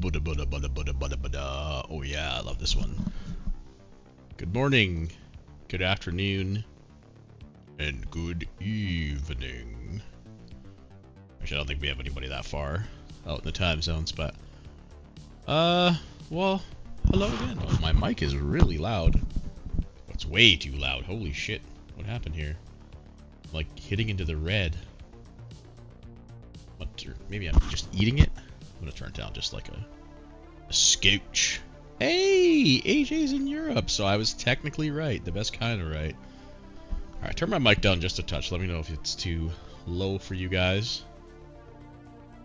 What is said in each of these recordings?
Oh yeah, I love this one. Good morning, good afternoon, and good evening. Actually, I don't think we have anybody that far out in the time zones, but well, hello again. Oh, my mic is really loud. It's way too loud. Holy shit. What happened here? Like hitting into the red. What? Or maybe I'm just eating it? I'm gonna turn it down just like a scooch. Hey, AJ's in Europe, so I was technically right. The best kind of right. Alright, turn my mic down just a touch. Let me know if it's too low for you guys.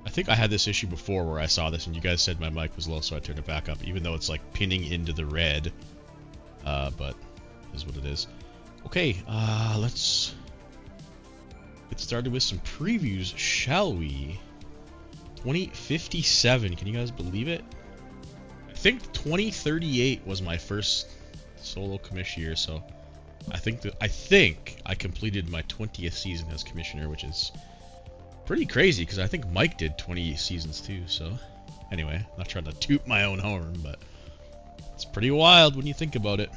I think I had this issue before where I saw this and you guys said my mic was low, so I turned it back up, even though it's like pinning into the red. But is what it is. Okay, let's get started with some previews, shall we? 2057, can you guys believe it? I think 2038 was my first solo commish year, so I think I completed my 20th season as commissioner, which is pretty crazy because I think Mike did 20 seasons too. So anyway, not trying to toot my own horn, but it's pretty wild when you think about it.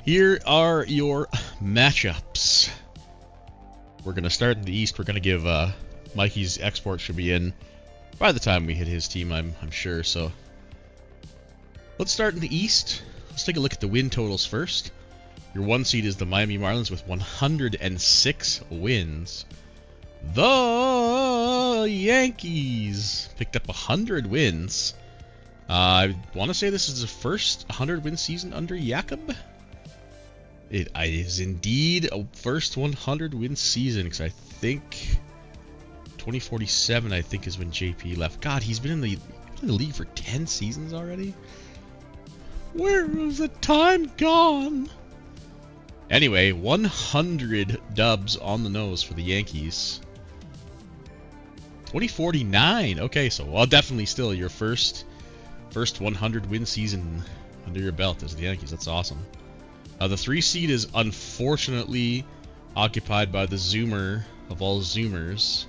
Here are your matchups. We're gonna start in the East. We're gonna give Mikey's export should be in by the time we hit his team, I'm sure. So let's start in the East. Let's take a look at the win totals first. Your 1 seed is the Miami Marlins with 106 wins. The Yankees picked up 100 wins. I want to say this is the first 100-win season under Jakob. It is indeed a first 100-win season, because I think 2047, I think, is when JP left. God, he's been in the league for 10 seasons already? Where has the time gone? Anyway, 100 dubs on the nose for the Yankees. 2049. Okay, so well, definitely still your first 100-win season under your belt as the Yankees. That's awesome. The 3 seed is unfortunately occupied by the Zoomer of all Zoomers,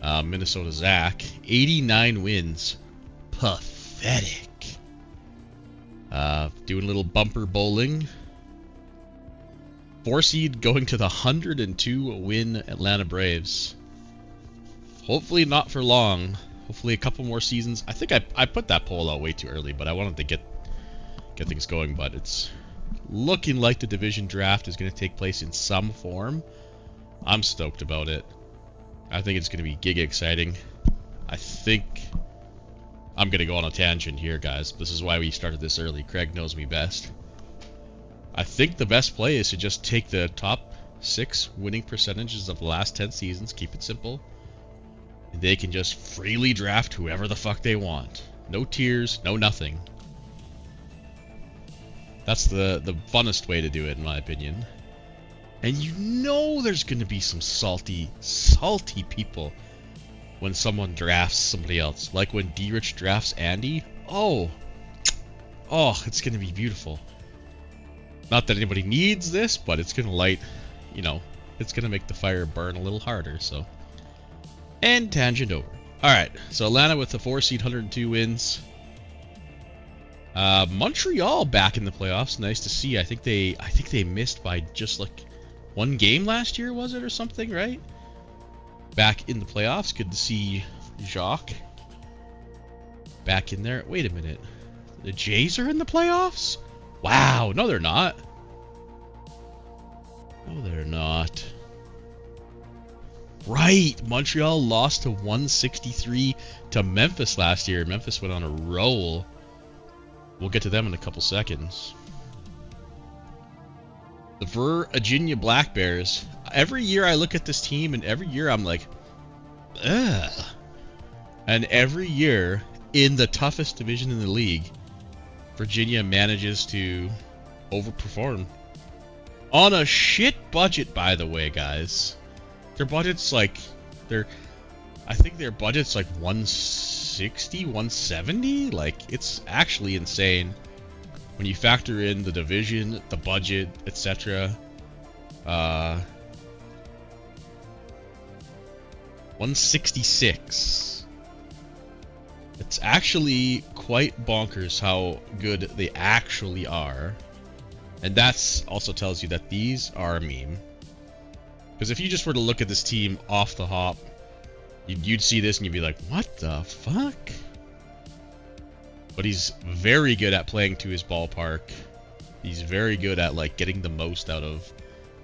Minnesota Zach. 89 wins. Pathetic. Doing a little bumper bowling. 4 seed going to the 102-win Atlanta Braves. Hopefully not for long. Hopefully a couple more seasons. I think I put that poll out way too early, but I wanted to get things going. But it's looking like the division draft is going to take place in some form. I'm stoked about it. I think it's going to be giga exciting. I think I'm going to go on a tangent here, guys. This is why we started this early. Craig knows me best. I think the best play is to just take the top 6 winning percentages of the last 10 seasons, keep it simple, and they can just freely draft whoever the fuck they want. No tiers, no nothing. That's the funnest way to do it, in my opinion. And you know there's going to be some salty people when someone drafts somebody else. Like when D-Rich drafts Andy. Oh, it's going to be beautiful. Not that anybody needs this, but it's going to light, it's going to make the fire burn a little harder, so. And tangent over. Alright, so Atlanta with the 4 seed, 102 wins. Montreal back in the playoffs. Nice to see. I think they missed by just like 1 game last year, was it, or something, right? Back in the playoffs. Good to see Jacques back in there. Wait a minute. The Jays are in the playoffs? Wow. No, they're not. No, they're not. Right. Montreal lost to 163 to Memphis last year. Memphis went on a roll. We'll get to them in a couple seconds. The Virginia Black Bears. Every year I look at this team, and every year I'm like, ugh. And every year, in the toughest division in the league, Virginia manages to overperform. On a shit budget, by the way, guys. Their budget's like, I think their budget's like 160, 170. Like, it's actually insane when you factor in the division, the budget, etc. 166. It's actually quite bonkers how good they actually are. And that's also tells you that these are a meme. Because if you just were to look at this team off the hop, you'd see this and you'd be like, what the fuck? But he's very good at playing to his ballpark. He's very good at like getting the most out of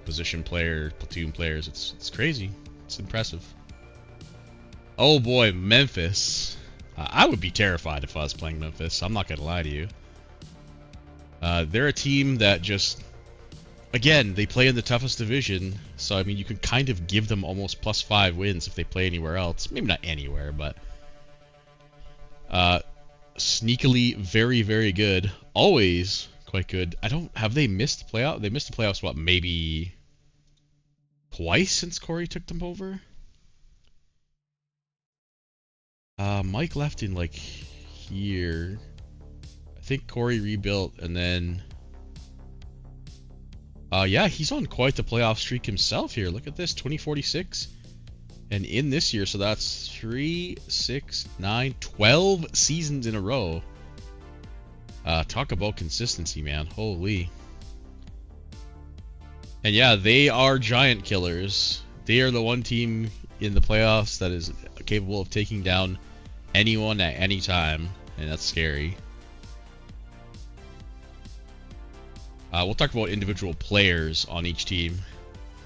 position player, platoon players. It's crazy. It's impressive. Oh boy, Memphis. I would be terrified if I was playing Memphis. I'm not gonna lie to you. They're a team that just, again, they play in the toughest division. So I mean, you can kind of give them almost +5 wins if they play anywhere else. Maybe not anywhere, but sneakily very, very good. Always quite good. Have they missed the playoff? They missed the playoffs, what, maybe twice since Corey took them over? Mike left in like here. I think Corey rebuilt and then yeah, he's on quite the playoff streak himself here. Look at this, 2046. And in this year, so that's 3, 6, 9, 12 seasons in a row. Talk about consistency, man. Holy. And yeah, they are giant killers. They are the one team in the playoffs that is capable of taking down anyone at any time. And that's scary. We'll talk about individual players on each team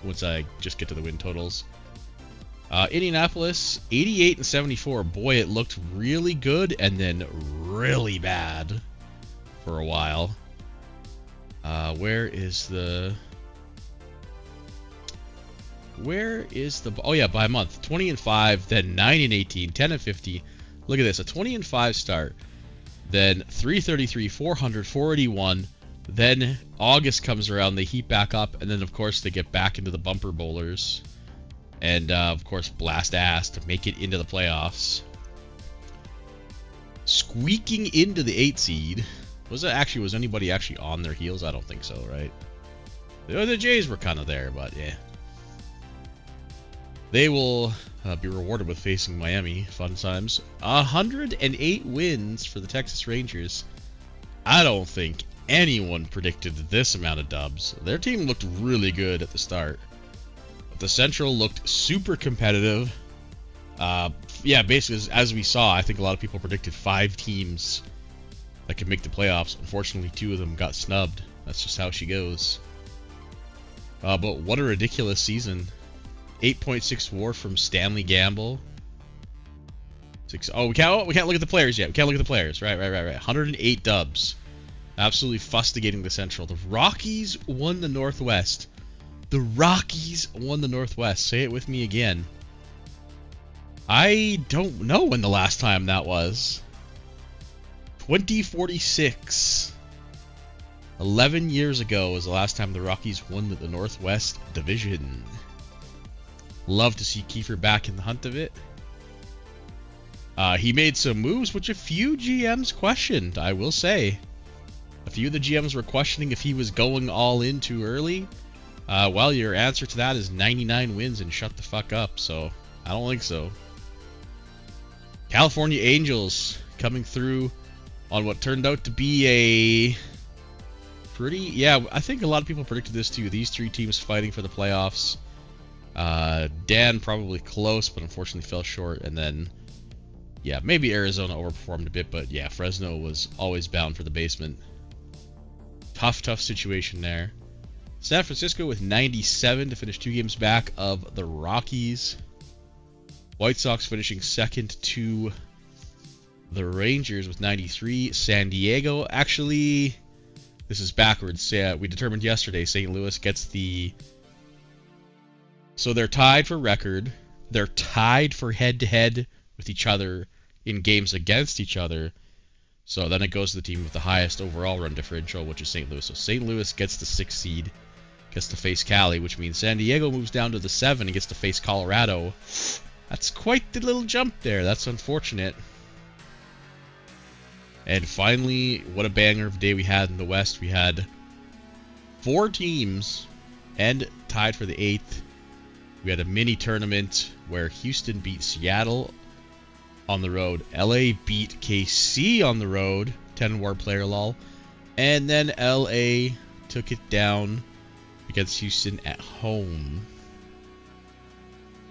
once I just get to the win totals. Indianapolis, 88 and 74. Boy, it looked really good and then really bad for a while. Where is the... Oh yeah, by a month. 20 and 5, then 9 and 18, 10 and 50. Look at this, a 20 and 5 start. Then 333, 400, 481. Then August comes around, they heat back up, and then of course they get back into the bumper bowlers. And of course blast ass to make it into the playoffs. Squeaking into the 8 seed. Was anybody actually on their heels? I don't think so, right? The Jays were kind of there, but yeah. They will be rewarded with facing Miami. Fun times. 108 wins for the Texas Rangers. I don't think anyone predicted this amount of dubs. Their team looked really good at the start. But the Central looked super competitive. Yeah, basically, as we saw, I think a lot of people predicted 5 teams that could make the playoffs. Unfortunately, 2 of them got snubbed. That's just how she goes. But what a ridiculous season. 8.6 WAR from Stanley Gamble. Oh, we can't look at the players yet. We can't look at the players. Right. 108 dubs. Absolutely fustigating the Central. The Rockies won the Northwest. The Rockies won the Northwest. Say it with me again. I don't know when the last time that was. 2046. 11 years ago was the last time the Rockies won the Northwest Division. Love to see Kiefer back in the hunt of it. He made some moves which a few GMs questioned, I will say. A few of the GMs were questioning if he was going all in too early. Well, your answer to that is 99 wins and shut the fuck up, so I don't think so. California Angels coming through on what turned out to be a pretty... Yeah, I think a lot of people predicted this too. These 3 teams fighting for the playoffs. Dan probably close, but unfortunately fell short. And then, yeah, maybe Arizona overperformed a bit, but yeah, Fresno was always bound for the basement. Tough situation there. San Francisco with 97 to finish 2 games back of the Rockies. White Sox finishing second to the Rangers with 93. San Diego, actually, this is backwards. Yeah, we determined yesterday St. Louis gets the... So they're tied for record. They're tied for head-to-head with each other in games against each other. So then it goes to the team with the highest overall run differential, which is St. Louis. So St. Louis gets the 6th seed, gets to face Cali, which means San Diego moves down to the 7 and gets to face Colorado. That's quite the little jump there. That's unfortunate. And finally, what a banger of a day we had in the West. We had 4 teams and tied for the 8th. We had a mini tournament where Houston beat Seattle on the road. LA beat KC on the road, 10 WAR player lol. And then LA took it down against Houston at home.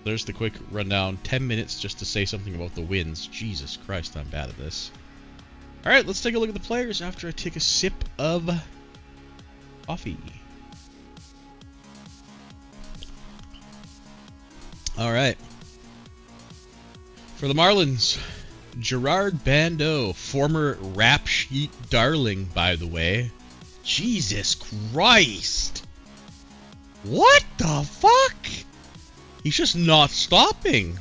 There's the quick rundown. 10 minutes just to say something about the wins. Jesus Christ, I'm bad at this. Alright, let's take a look at the players after I take a sip of coffee. Alright. For the Marlins, Gerard Bando, former rap sheet darling, by the way. Jesus Christ! What the fuck? He's just not stopping.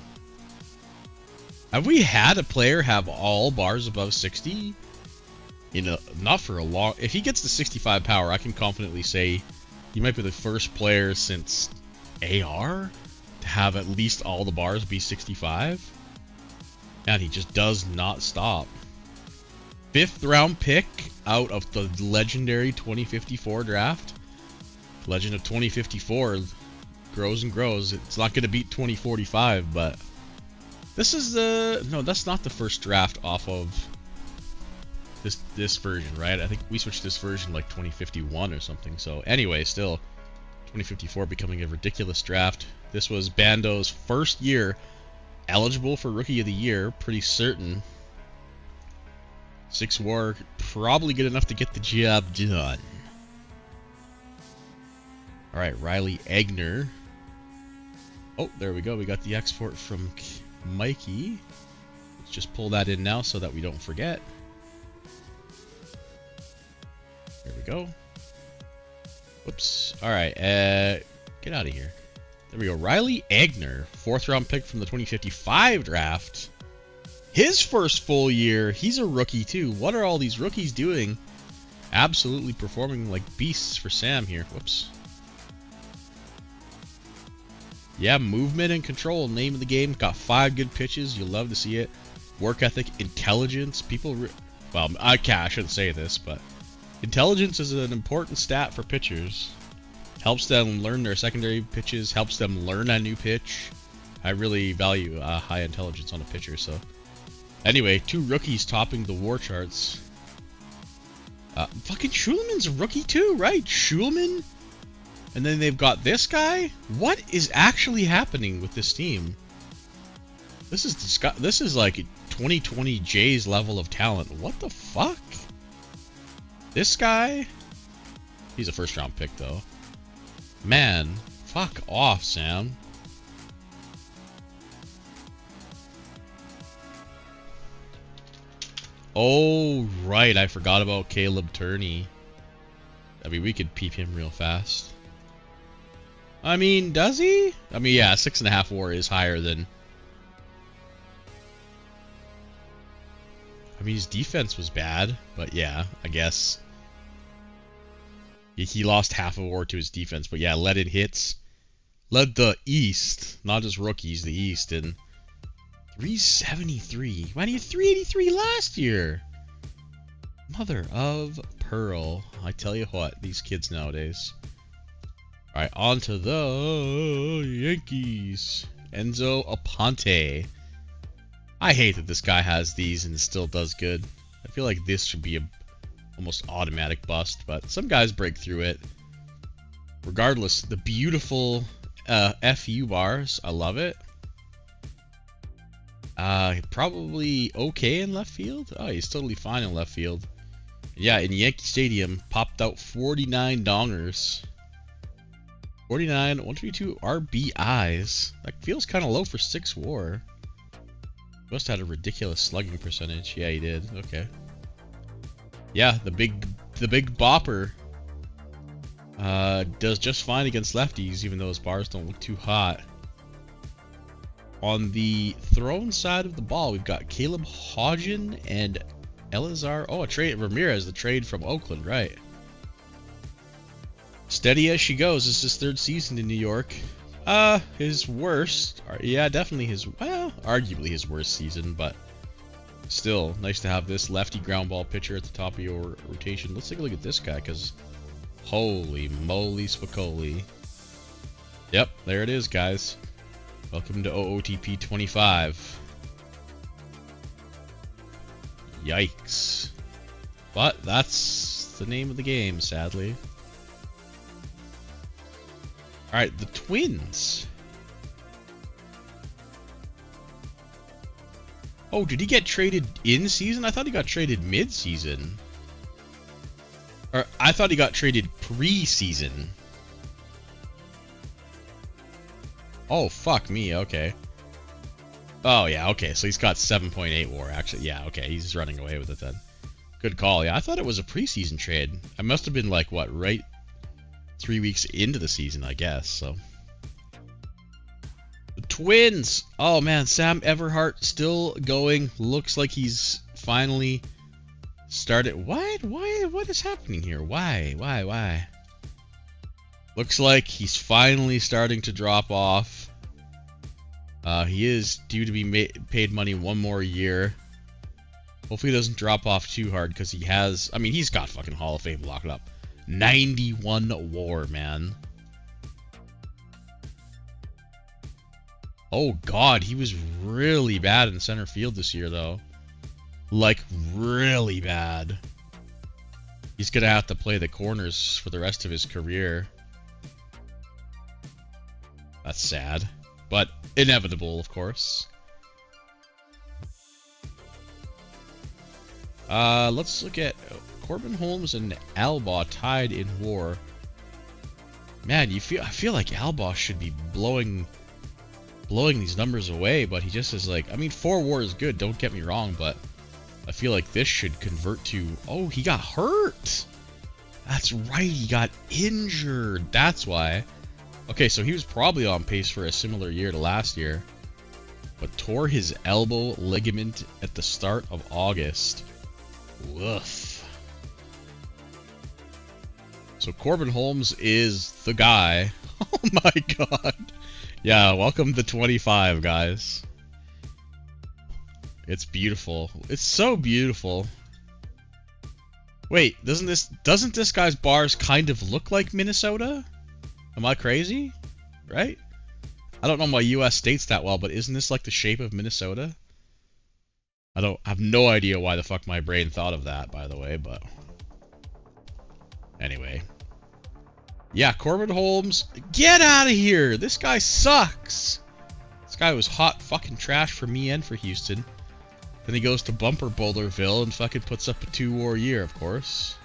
Have we had a player have all bars above 60? You know, not for a long... If he gets to 65 power, I can confidently say he might be the first player since AR to have at least all the bars be 65. And he just does not stop. 5th round pick out of the legendary 2054 draft. Legend of 2054 grows and grows. It's not going to beat 2045, but this is the... No, that's not the first draft off of this version, right? I think we switched this version like 2051 or something. So anyway, still 2054 becoming a ridiculous draft. This was Bando's first year eligible for Rookie of the Year, pretty certain. 6 WAR, probably good enough to get the job done. Alright, Riley Egner. Oh, there we go. We got the export from Mikey. Let's just pull that in now so that we don't forget. There we go. Whoops. Alright, get out of here. There we go. Riley Egner, 4th round pick from the 2055 draft. His first full year. He's a rookie too. What are all these rookies doing? Absolutely performing like beasts for Sam here. Whoops. Yeah, movement and control, name of the game. Got 5 good pitches. You'll love to see it. Work ethic, intelligence. Well, I shouldn't say this, but intelligence is an important stat for pitchers. Helps them learn their secondary pitches. Helps them learn a new pitch. I really value high intelligence on a pitcher. So, anyway, 2 rookies topping the WAR charts. Fucking Schulman's a rookie too, right? Schulman. And then they've got this guy? What is actually happening with this team? This is like 2020 Jays level of talent. What the fuck? This guy? He's a 1st round pick though. Man, fuck off, Sam. Oh, right. I forgot about Caleb Turney. I mean, we could peep him real fast. I mean, does he? I mean, yeah, 6.5 WAR is higher than... I mean, his defense was bad, but yeah, I guess. He lost half a WAR to his defense, but yeah, led in hits. Led the East, not just rookies, the East, in 373. Why did he get 383 last year? Mother of pearl. I tell you what, these kids nowadays. Alright, on to the Yankees. Enzo Aponte. I hate that this guy has these and still does good. I feel like this should be a almost automatic bust, but some guys break through it. Regardless, the beautiful FU bars. I love it. Probably okay in left field. Oh, he's totally fine in left field. Yeah, in Yankee Stadium, popped out 49 dongers. 49, 132 RBIs. That feels kind of low for 6 WAR. Must have had a ridiculous slugging percentage. Yeah, he did. Okay. Yeah, the big bopper does just fine against lefties, even though his bars don't look too hot. On the thrown side of the ball, we've got Caleb Hodgen and Elazar. Oh, a trade. Ramirez, the trade from Oakland, right? Steady as she goes. This is his 3rd season in New York. His worst. Yeah, definitely his. Well, arguably his worst season, but still nice to have this lefty ground ball pitcher at the top of your rotation. Let's take a look at this guy, because holy moly Spicoli. Yep, there it is, guys. Welcome to OOTP 25. Yikes. But that's the name of the game, sadly. Alright, the Twins. Oh, did he get traded in season? I thought he got traded mid-season. Or I thought he got traded pre-season. Oh, fuck me, okay. Oh, yeah, okay, so he's got 7.8 WAR, actually. Yeah, okay, he's running away with it then. Good call. Yeah, I thought it was a preseason trade. I must have been like, what, right 3 weeks into the season, I guess, so. The Twins! Oh, man, Sam Everhart still going. Looks like he's finally started. What? What is happening here? Why? Looks like he's finally starting to drop off. He is due to be paid money one more year. Hopefully he doesn't drop off too hard because he has... I mean, he's got fucking Hall of Fame locked up. 91 WAR, man. Oh, God. He was really bad in center field this year, though. Like, really bad. He's going to have to play the corners for the rest of his career. That's sad. But inevitable, of course. Let's look at Corbin Holmes and Alba tied in WAR. Man, I feel like Alba should be blowing these numbers away, but he just is like, I mean, 4 WAR is good, don't get me wrong, but I feel like this should convert to, oh, he got hurt. That's right, he got injured. That's why. Okay, so he was probably on pace for a similar year to last year, but tore his elbow ligament at the start of August. Woof. So Corbin Holmes is the guy. Oh my god. Yeah, welcome to 25, guys. It's beautiful. It's so beautiful. Wait, doesn't this guy's bars kind of look like Minnesota? Am I crazy? Right? I don't know my US states that well, but isn't this like the shape of Minnesota? I have no idea why the fuck my brain thought of that, by the way, but anyway. Yeah, Corbin Holmes, get out of here! This guy sucks! This guy was hot fucking trash for me and for Houston. Then he goes to Bumper Boulderville and fucking puts up a 2 WAR year, of course.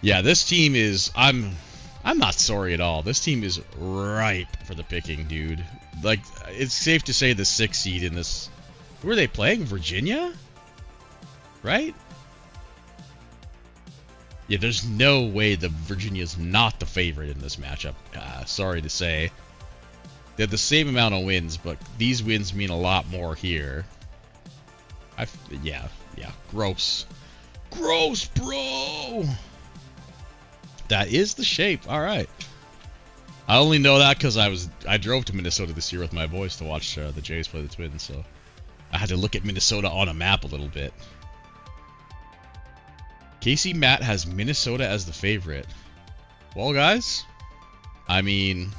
Yeah, this team is... I'm not sorry at all. This team is ripe for the picking, dude. Like, it's safe to say the 6th seed in this... Who are they playing? Virginia? Right? Yeah, there's no way the Virginia's not the favorite in this matchup. Sorry to say. They have the same amount of wins, but these wins mean a lot more here. Yeah. Gross. Gross, bro! That is the shape. Alright. I only know that because I drove to Minnesota this year with my boys to watch the Jays play the Twins, so I had to look at Minnesota on a map a little bit. Casey Matt has Minnesota as the favorite. Well, guys, I mean,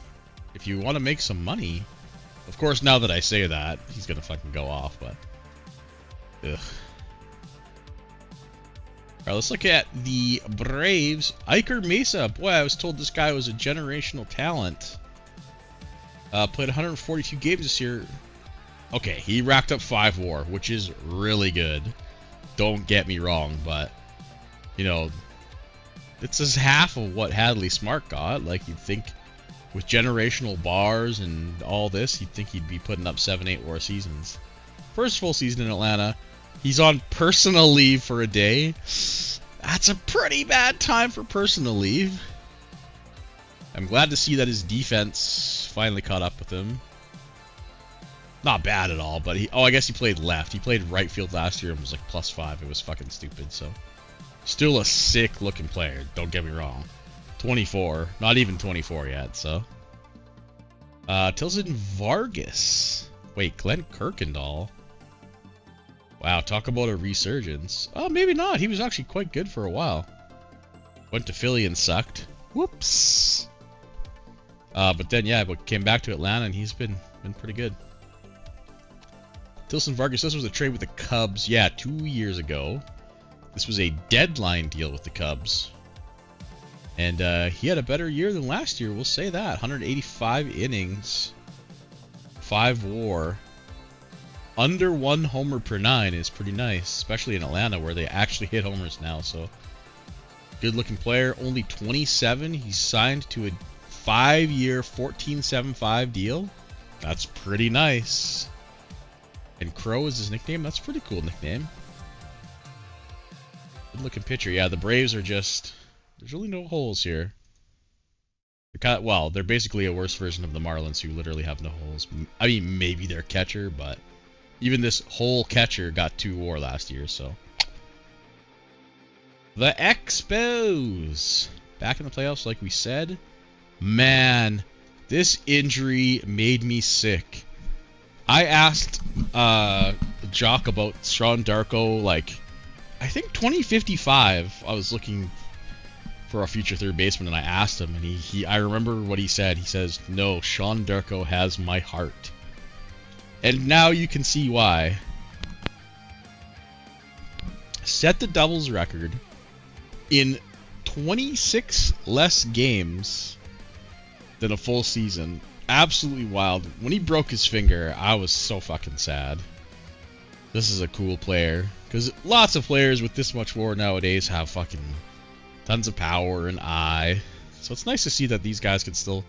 if you want to make some money, of course, now that I say that, he's going to fucking go off, but... Ugh. Alright, let's look at the Braves. Iker Mesa. Boy, I was told this guy was a generational talent. Played 142 games this year. Okay, he racked up 5 WAR, which is really good. Don't get me wrong, but, you know, it's just half of what Hadley Smart got. Like, you'd think with generational bars and all this, you'd think he'd be putting up 7-8 WAR seasons. First full season in Atlanta. He's on personal leave for a day. That's a pretty bad time for personal leave. I'm glad to see that his defense finally caught up with him. Not bad at all, but I guess he played left. He played right field last year and was like +5. It was fucking stupid, so. Still a sick looking player, don't get me wrong. 24, not even 24 yet, so. Tilson Vargas. Wait, Glenn Kirkendall. Wow, talk about a resurgence. Oh, maybe not. He was actually quite good for a while. Went to Philly and sucked. Whoops. But then, yeah, but came back to Atlanta and he's been pretty good. Tilson Vargas, this was a trade with the Cubs. Yeah, 2 years ago. This was a deadline deal with the Cubs. And he had a better year than last year, we'll say that. 185 innings, 5 WAR. Under 1 homer per 9 is pretty nice, especially in Atlanta where they actually hit homers now. So, good looking player, only 27. He's signed to a 5-year, $14.75 deal. That's pretty nice. And Crow is his nickname. That's a pretty cool nickname. Good looking pitcher. Yeah, the Braves are just... There's really no holes here. Well, they're basically a worse version of the Marlins who literally have no holes. I mean, maybe their catcher, but even this whole catcher got 2 WAR last year, so. The Expos. Back in the playoffs like we said. Man, this injury made me sick. I asked Jock about Sean Darko, like, I think 2055. I was looking for a future third baseman, and I asked him, and I remember what he said. He says, "No, Sean Darko has my heart." And now you can see why. Set the doubles record in 26 less games than a full season. Absolutely wild. When he broke his finger, I was so fucking sad. This is a cool player, because lots of players with this much WAR nowadays have fucking tons of power and eye. So it's nice to see that these guys can still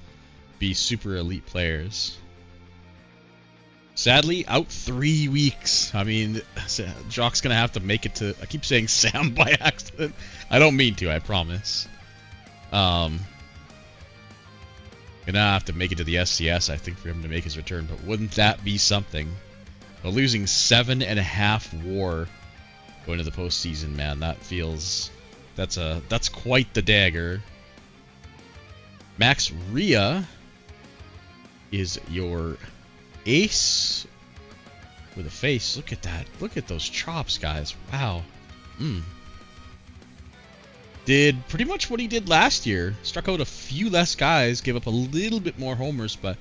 be super elite players. Sadly, out 3 weeks. I mean, Jock's going to have to make it to... I keep saying Sam by accident. I don't mean to, I promise. Gonna have to make it to the SCS, I think, for him to make his return. But wouldn't that be something? But losing 7.5 WAR going to the postseason, man, that feels... That's quite the dagger. Max Rhea is your ace with a face. Look at that. Look at those chops, guys. Wow. Did pretty much what he did last year. Struck out a few less guys, gave up a little bit more homers, but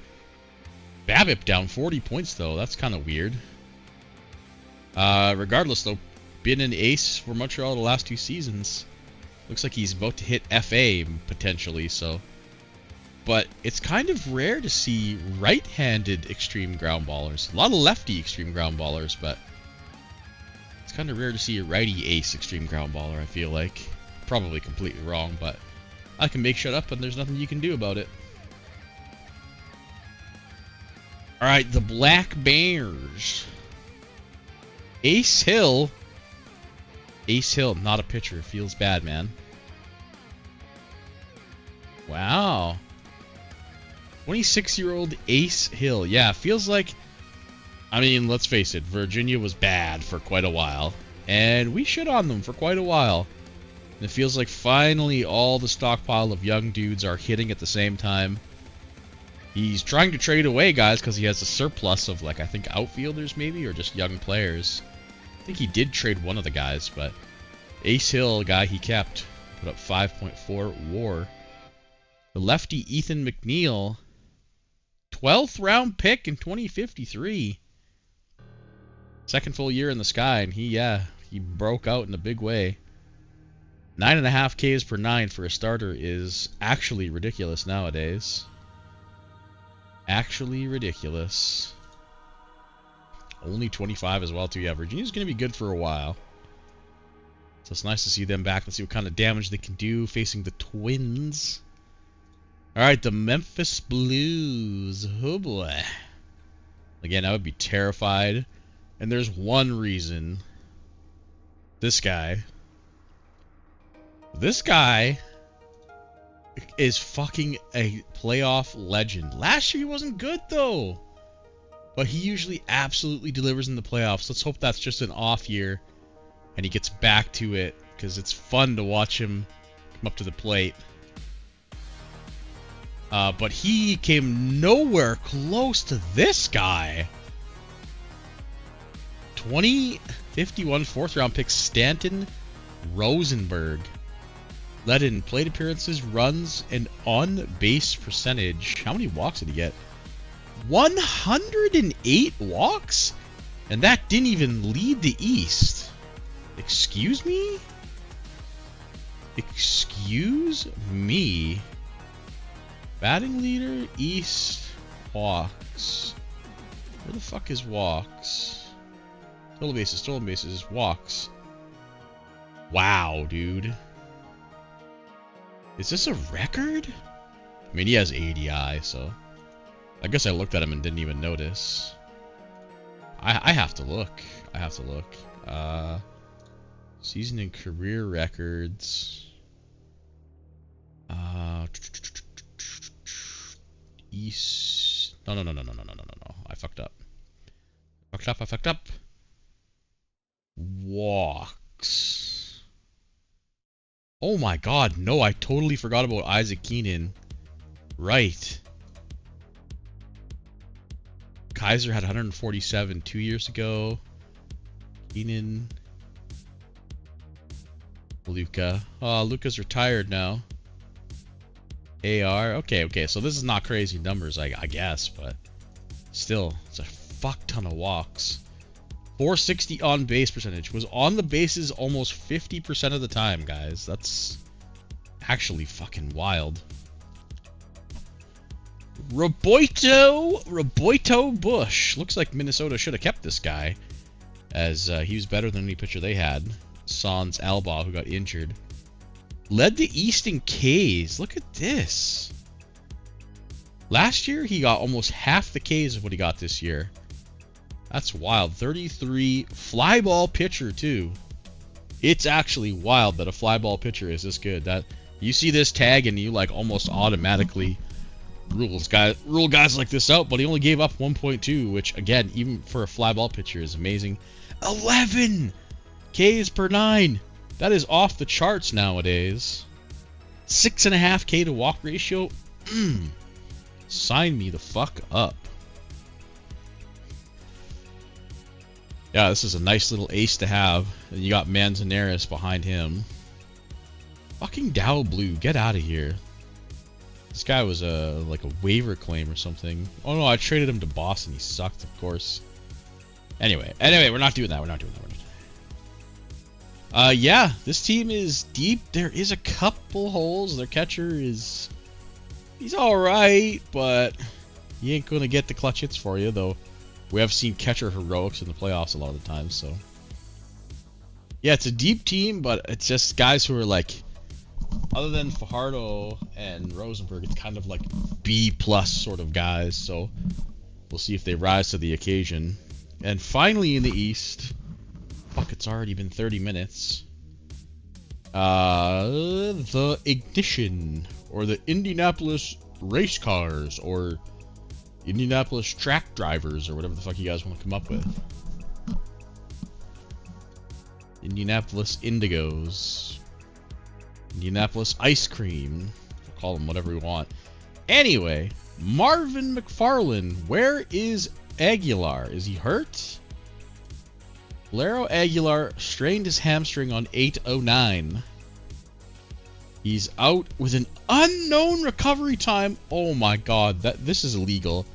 BABIP down 40 points, though. That's kind of weird. Regardless, though, been an ace for Montreal the last 2 seasons. Looks like he's about to hit FA, potentially, so... But it's kind of rare to see right-handed extreme ground ballers. A lot of lefty extreme ground ballers, but... It's kind of rare to see a righty ace extreme ground baller, I feel like. Probably completely wrong, but... I can make shit up, and there's nothing you can do about it. Alright, the Black Bears. Ace Hill... Ace Hill, not a pitcher. Feels bad, man. Wow. 26-year-old Ace Hill. Yeah, feels like... I mean, let's face it. Virginia was bad for quite a while. And we shit on them for quite a while. And it feels like finally all the stockpile of young dudes are hitting at the same time. He's trying to trade away guys because he has a surplus of, like, I think outfielders maybe, or just young players. I think he did trade one of the guys, but Ace Hill, a guy he kept, put up 5.4 WAR. The lefty Ethan McNeil, 12th round pick in 2053. Second full year in the sky, and he broke out in a big way. 9.5 Ks per 9 for a starter is actually ridiculous nowadays. Actually ridiculous. Only 25 as well, too. Yeah, Virginia's going to be good for a while. So it's nice to see them back. Let's see what kind of damage they can do facing the Twins. Alright, the Memphis Blues. Oh, boy. Again, I would be terrified. And there's one reason. This guy. This guy is fucking a playoff legend. Last year he wasn't good, though. But he usually absolutely delivers in the playoffs. Let's hope that's just an off year and he gets back to it, because it's fun to watch him come up to the plate. But he came nowhere close to this guy. 2051 4th round pick Stanton Rosenberg. Led in plate appearances, runs, and on-base percentage. How many walks did he get? 108 walks And that didn't even lead the East. Excuse me? Excuse me? Batting leader, East, walks. Where the fuck is walks? Total bases, walks. Wow, dude. Is this a record? I mean, he has ADI, so I guess I looked at him and didn't even notice. I have to look. Season and career records. East. No. I fucked up. I fucked up. Walks. Oh my god, no, I totally forgot about Isaac Keenan. Right. Kaiser had 147 2 years ago. Keenan. Luka. Oh, Luka's retired now. AR. Okay, so this is not crazy numbers, I guess, but still, it's a fuck ton of walks. 460 on base percentage. Was on the bases almost 50% of the time, guys. That's actually fucking wild. Roboito Bush. Looks like Minnesota should have kept this guy, as he was better than any pitcher they had. Sans Alba, who got injured. Led the East in Ks. Look at this. Last year, he got almost half the Ks of what he got this year. That's wild. 33 fly ball pitcher, too. It's actually wild that a fly ball pitcher is this good. That you see this tag and you like almost automatically rule guys like this out, but he only gave up 1.2, which again, even for a fly ball pitcher, is amazing. 11 Ks per 9. That is off the charts nowadays. 6.5 K to walk ratio. Sign me the fuck up. Yeah, this is a nice little ace to have. And you got Manzanares behind him. Fucking Dow Blue, get out of here. This guy was like a waiver claim or something. Oh no, I traded him to Boston. He sucked, of course. Anyway, we're not doing that. Yeah, this team is deep. There is a couple holes. Their catcher he's alright, but he ain't gonna get the clutch hits for you, though. We have seen catcher heroics in the playoffs a lot of the time, so. Yeah, it's a deep team, but it's just guys who are like, other than Fajardo and Rosenberg, it's kind of like B+ sort of guys, so we'll see if they rise to the occasion. And finally in the East, fuck, it's already been 30 minutes. The Ignition, or the Indianapolis Race Cars, or Indianapolis Track Drivers, or whatever the fuck you guys want to come up with. Indianapolis Indigos. Indianapolis Ice Cream. We'll call them whatever we want. Anyway, Marvin McFarland. Where is Aguilar? Is he hurt? Valero Aguilar strained his hamstring on 8/09. He's out with an unknown recovery time. Oh my god, this is illegal.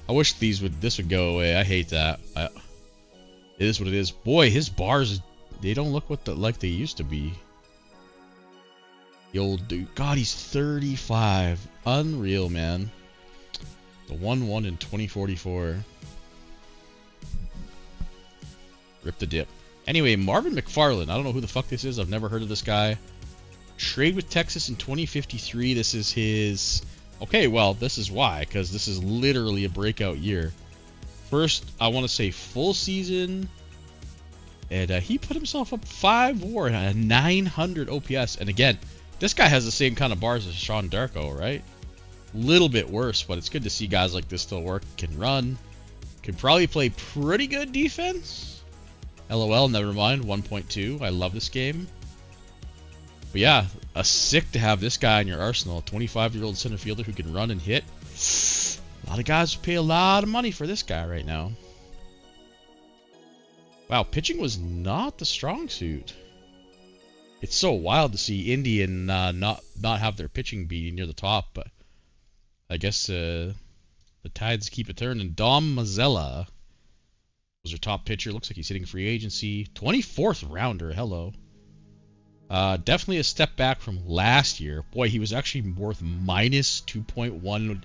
I wish this would go away. I hate that. It is what it is. Boy, his bars, they don't look like they used to be. The old dude. God, he's 35. Unreal, man. The 1-1 in 2044. Rip the dip. Anyway, Marvin McFarland. I don't know who the fuck this is. I've never heard of this guy. Trade with Texas in 2053. This is his... Okay, well, this is why. Because this is literally a breakout year. First, I want to say full season. And he put himself up 5 WAR and a 900 OPS. And again, this guy has the same kind of bars as Sean Darko, right? Little bit worse, but it's good to see guys like this still work. Can run. Can probably play pretty good defense. LOL, never mind. 1.2. I love this game. But yeah, sick to have this guy in your arsenal. A 25-year-old center fielder who can run and hit. A lot of guys would pay a lot of money for this guy right now. Wow, pitching was not the strong suit. It's so wild to see Indian not have their pitching be near the top, but I guess the tides keep it turning. Dom Mazzella Was our top pitcher. Looks like he's hitting free agency. 24th rounder. Hello. Definitely a step back from last year. Boy, he was actually worth minus 2.1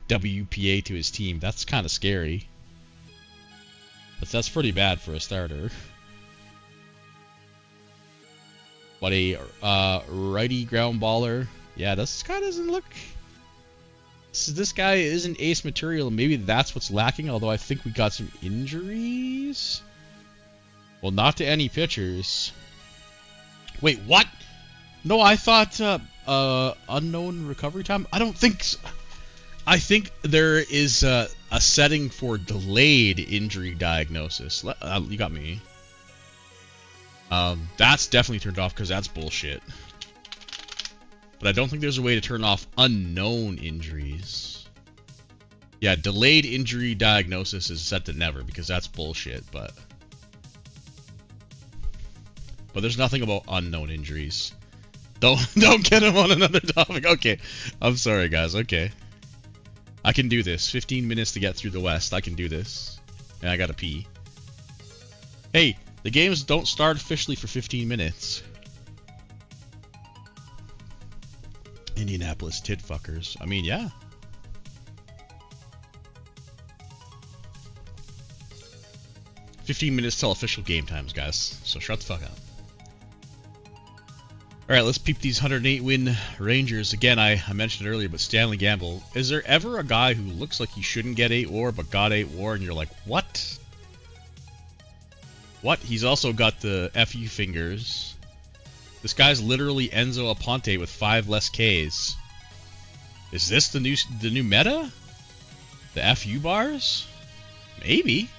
WPA to his team. That's kind of scary. But that's pretty bad for a starter. But a righty ground baller. Yeah, this guy doesn't look... This guy isn't ace material. Maybe that's what's lacking, although I think we got some injuries. Well, not to any pitchers. Wait, what? No, I thought unknown recovery time? I don't think so. I think there is a setting for delayed injury diagnosis. You got me. That's definitely turned off because that's bullshit. But I don't think there's a way to turn off unknown injuries. Yeah, delayed injury diagnosis is set to never because that's bullshit, but there's nothing about unknown injuries. Don't get him on another topic. Okay. I'm sorry, guys. Okay. I can do this. 15 minutes to get through the West. I can do this. And I gotta pee. Hey, the games don't start officially for 15 minutes. Indianapolis tit fuckers. I mean, yeah. "15 minutes till official game times, guys. So shut the fuck up. Alright, let's peep these 108 win Rangers. Again, I mentioned it earlier, but Stanley Gamble. Is there ever a guy who looks like he shouldn't get 8 WAR, but got 8 WAR, and you're like, what? What? He's also got the FU fingers. This guy's literally Enzo Aponte with 5 less Ks. Is this the new meta? The FU bars? Maybe.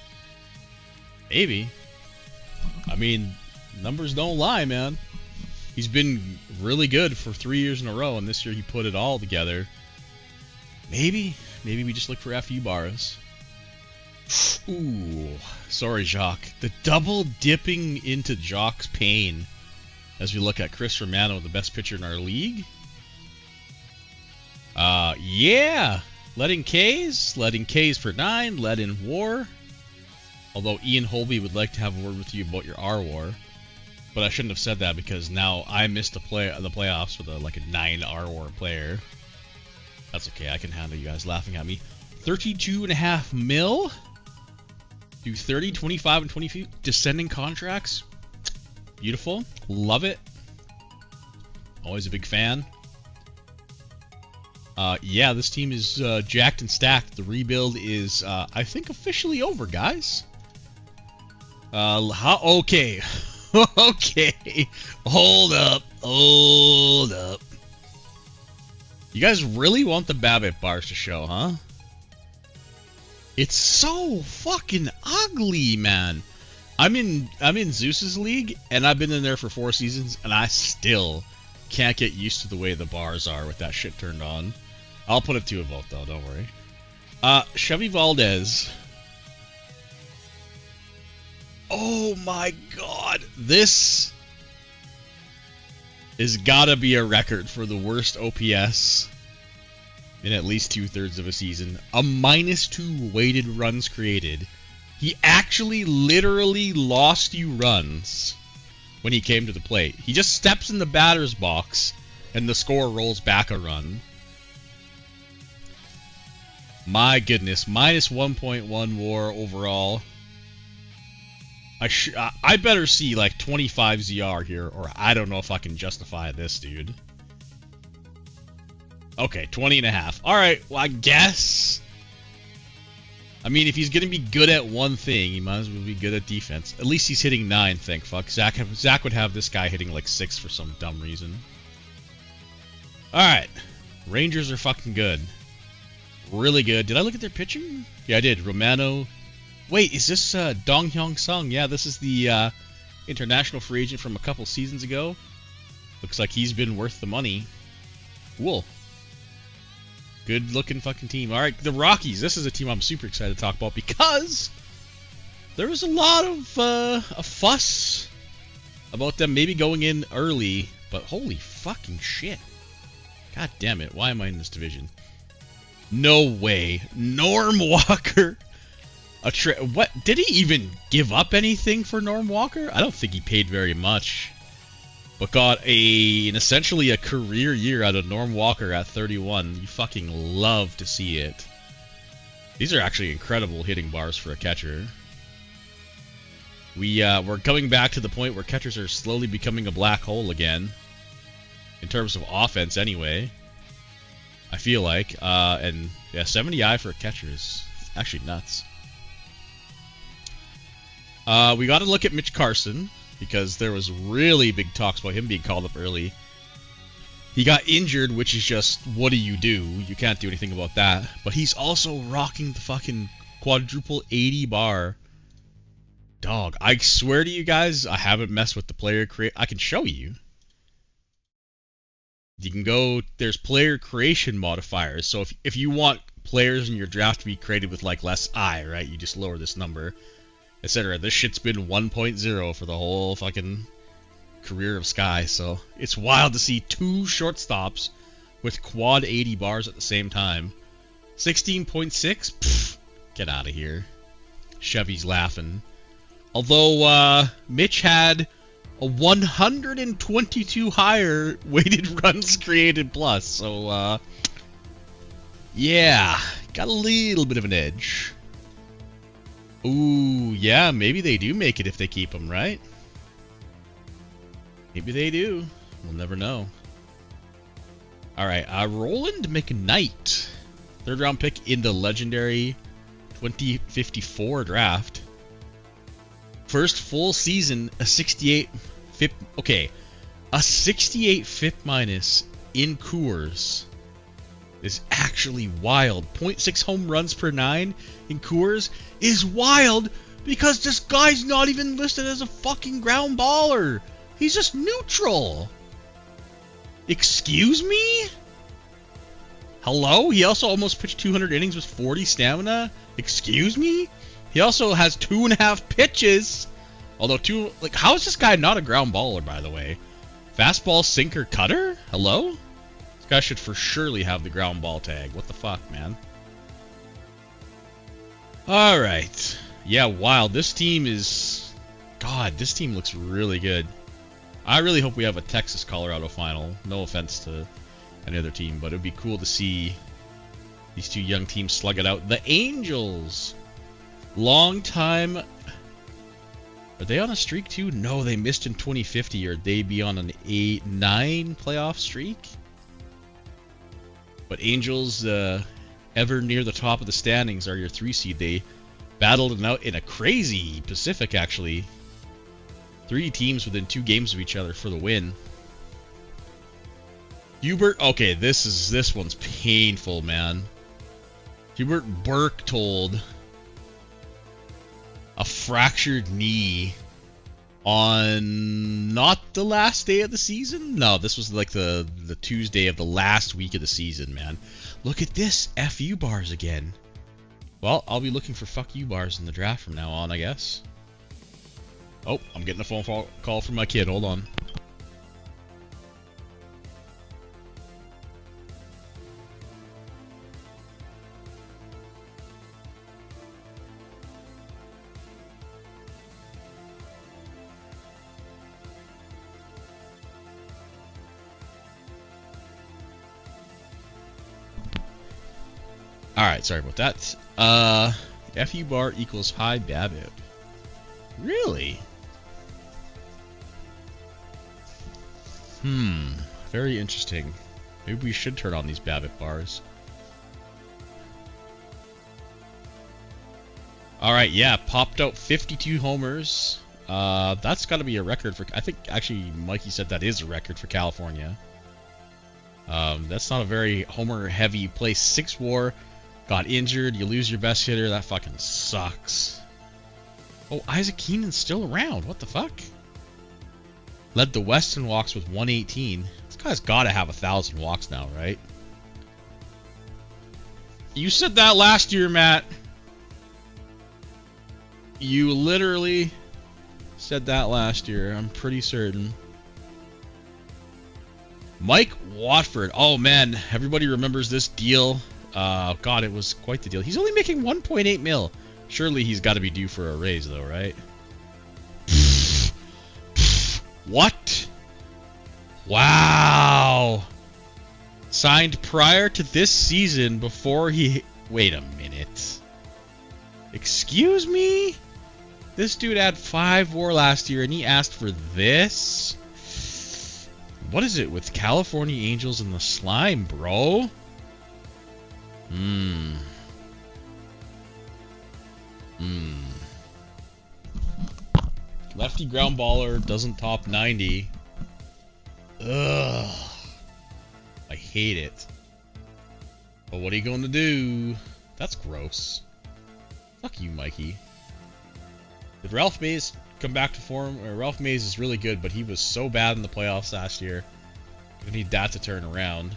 Maybe. I mean, numbers don't lie, man. He's been really good for 3 years in a row, and this year he put it all together. Maybe we just look for FU bars. Ooh, sorry, Jacques. The double dipping into Jacques' pain as we look at Chris Romano, the best pitcher in our league. Yeah. Letting Ks for 9, let in WAR. Although Ian Holby would like to have a word with you about your R WAR. But I shouldn't have said that because now I missed the playoffs with a 9 R WAR player. That's okay, I can handle you guys laughing at me. 32.5 mil? Do 30, 25, and 20 feet descending contracts. Beautiful. Love it. Always a big fan. Yeah, this team is jacked and stacked. The rebuild is, I think, officially over, guys. Okay. Okay. Hold up. You guys really want the Babbitt bars to show, huh? It's so fucking ugly, man. I'm in Zeus's league, and I've been in there for 4 seasons, and I still can't get used to the way the bars are with that shit turned on. I'll put it to a vote, though, don't worry. Chevy Valdez. Oh my god. This is gotta be a record for the worst OPS in at least 2/3 of a season. A -2 weighted runs created. He actually literally lost you runs when he came to the plate. He just steps in the batter's box and the score rolls back a run. My goodness, -1.1 WAR overall. I better see like 25 ZR here, or I don't know if I can justify this, dude. Okay, 20.5. Alright, well, I guess. I mean, if he's going to be good at one thing, he might as well be good at defense. At least he's hitting 9, thank fuck. Zach would have this guy hitting like 6 for some dumb reason. Alright. Rangers are fucking good. Really good. Did I look at their pitching? Yeah, I did. Romano. Wait, is this Dong Hyung Sung? Yeah, this is the international free agent from a couple seasons ago. Looks like he's been worth the money. Cool. Good looking fucking team. Alright, the Rockies. This is a team I'm super excited to talk about because there was a lot of fuss about them maybe going in early, but holy fucking shit. God damn it. Why am I in this division? No way. Norm Walker. What did he even give up anything for Norm Walker? I don't think he paid very much, but got essentially a career year out of Norm Walker at 31. You fucking love to see it. These are actually incredible hitting bars for a catcher. We're coming back to the point where catchers are slowly becoming a black hole again, in terms of offense anyway. I feel like, and yeah, 70 I for a catcher is actually nuts. We got to look at Mitch Carson, because there was really big talks about him being called up early. He got injured, which is just, what do? You can't do anything about that. But he's also rocking the fucking quadruple 80 bar. Dog, I swear to you guys, I haven't messed with the player I can show you. You can go, there's player creation modifiers. So if you want players in your draft to be created with like less I, right? You just lower this number, etc. This shit's been 1.0 for the whole fucking career of Sky, so it's wild to see two shortstops with quad 80 bars at the same time. 16.6? Get out of here. Chevy's laughing. Although Mitch had a 122 higher weighted runs created plus, so yeah, got a little bit of an edge. Ooh, yeah, maybe they do make it if they keep him, right? Maybe they do. We'll never know. Alright, Roland McKnight. 3rd round pick in the legendary 2054 draft. First full season, a 68 FIP. Okay, a 68 FIP minus in Coors is actually wild. 0.6 home runs per 9 in Coors is wild because this guy's not even listed as a fucking ground baller. He's just neutral. Excuse me? Hello? He also almost pitched 200 innings with 40 stamina. Excuse me? He also has 2.5 pitches. Although how is this guy not a ground baller, by the way? Fastball, sinker, cutter? Hello? This guy should for surely have the ground ball tag. What the fuck, man? Alright. Yeah, wild. This team is... God, this team looks really good. I really hope we have a Texas-Colorado final. No offense to any other team, but it would be cool to see these two young teams slug it out. The Angels! Long time... Are they on a streak too? No, they missed in 2050. Or they be on an 8-9 playoff streak? But Angels, ever near the top of the standings, are your 3 seed. They battled it out in a crazy Pacific, actually. 3 teams within 2 games of each other for the win. Hubert, okay, this one's painful, man. Hubert Berchtold, a fractured knee on not the last day of the season. No, this was like the Tuesday of the last week of the season, man. Look at this, FU bars again. Well, I'll be looking for fuck you bars in the draft from now on, I guess. Oh, I'm getting a phone call from my kid. Hold on. Alright, sorry about that. FU bar equals high BABIP. Really? Very interesting. Maybe we should turn on these BABIP bars. Alright, yeah, popped out 52 homers. That's got to be a record for... I think, actually, Mikey said that is a record for California. That's not a very homer-heavy place. 6 WAR, got injured, you lose your best hitter. That fucking sucks. Oh, Isaac Keenan's still around. What the fuck? Led the West in walks with 118. This guy's got to have 1,000 walks now, right? You said that last year, Matt. You literally said that last year. I'm pretty certain. Mike Watford. Oh, man. Everybody remembers this deal. God, it was quite the deal. He's only making 1.8 mil. Surely he's got to be due for a raise, though, right? What? Wow. Signed prior to this season before he... Wait a minute. Excuse me? This dude had 5 WAR last year and he asked for this? What is it with California Angels and the slime, bro? Lefty ground baller doesn't top 90. Ugh. I hate it. But what are you going to do? That's gross. Fuck you, Mikey. Did Ralph Mays come back to form? Ralph Mays is really good, but he was so bad in the playoffs last year. We need that to turn around.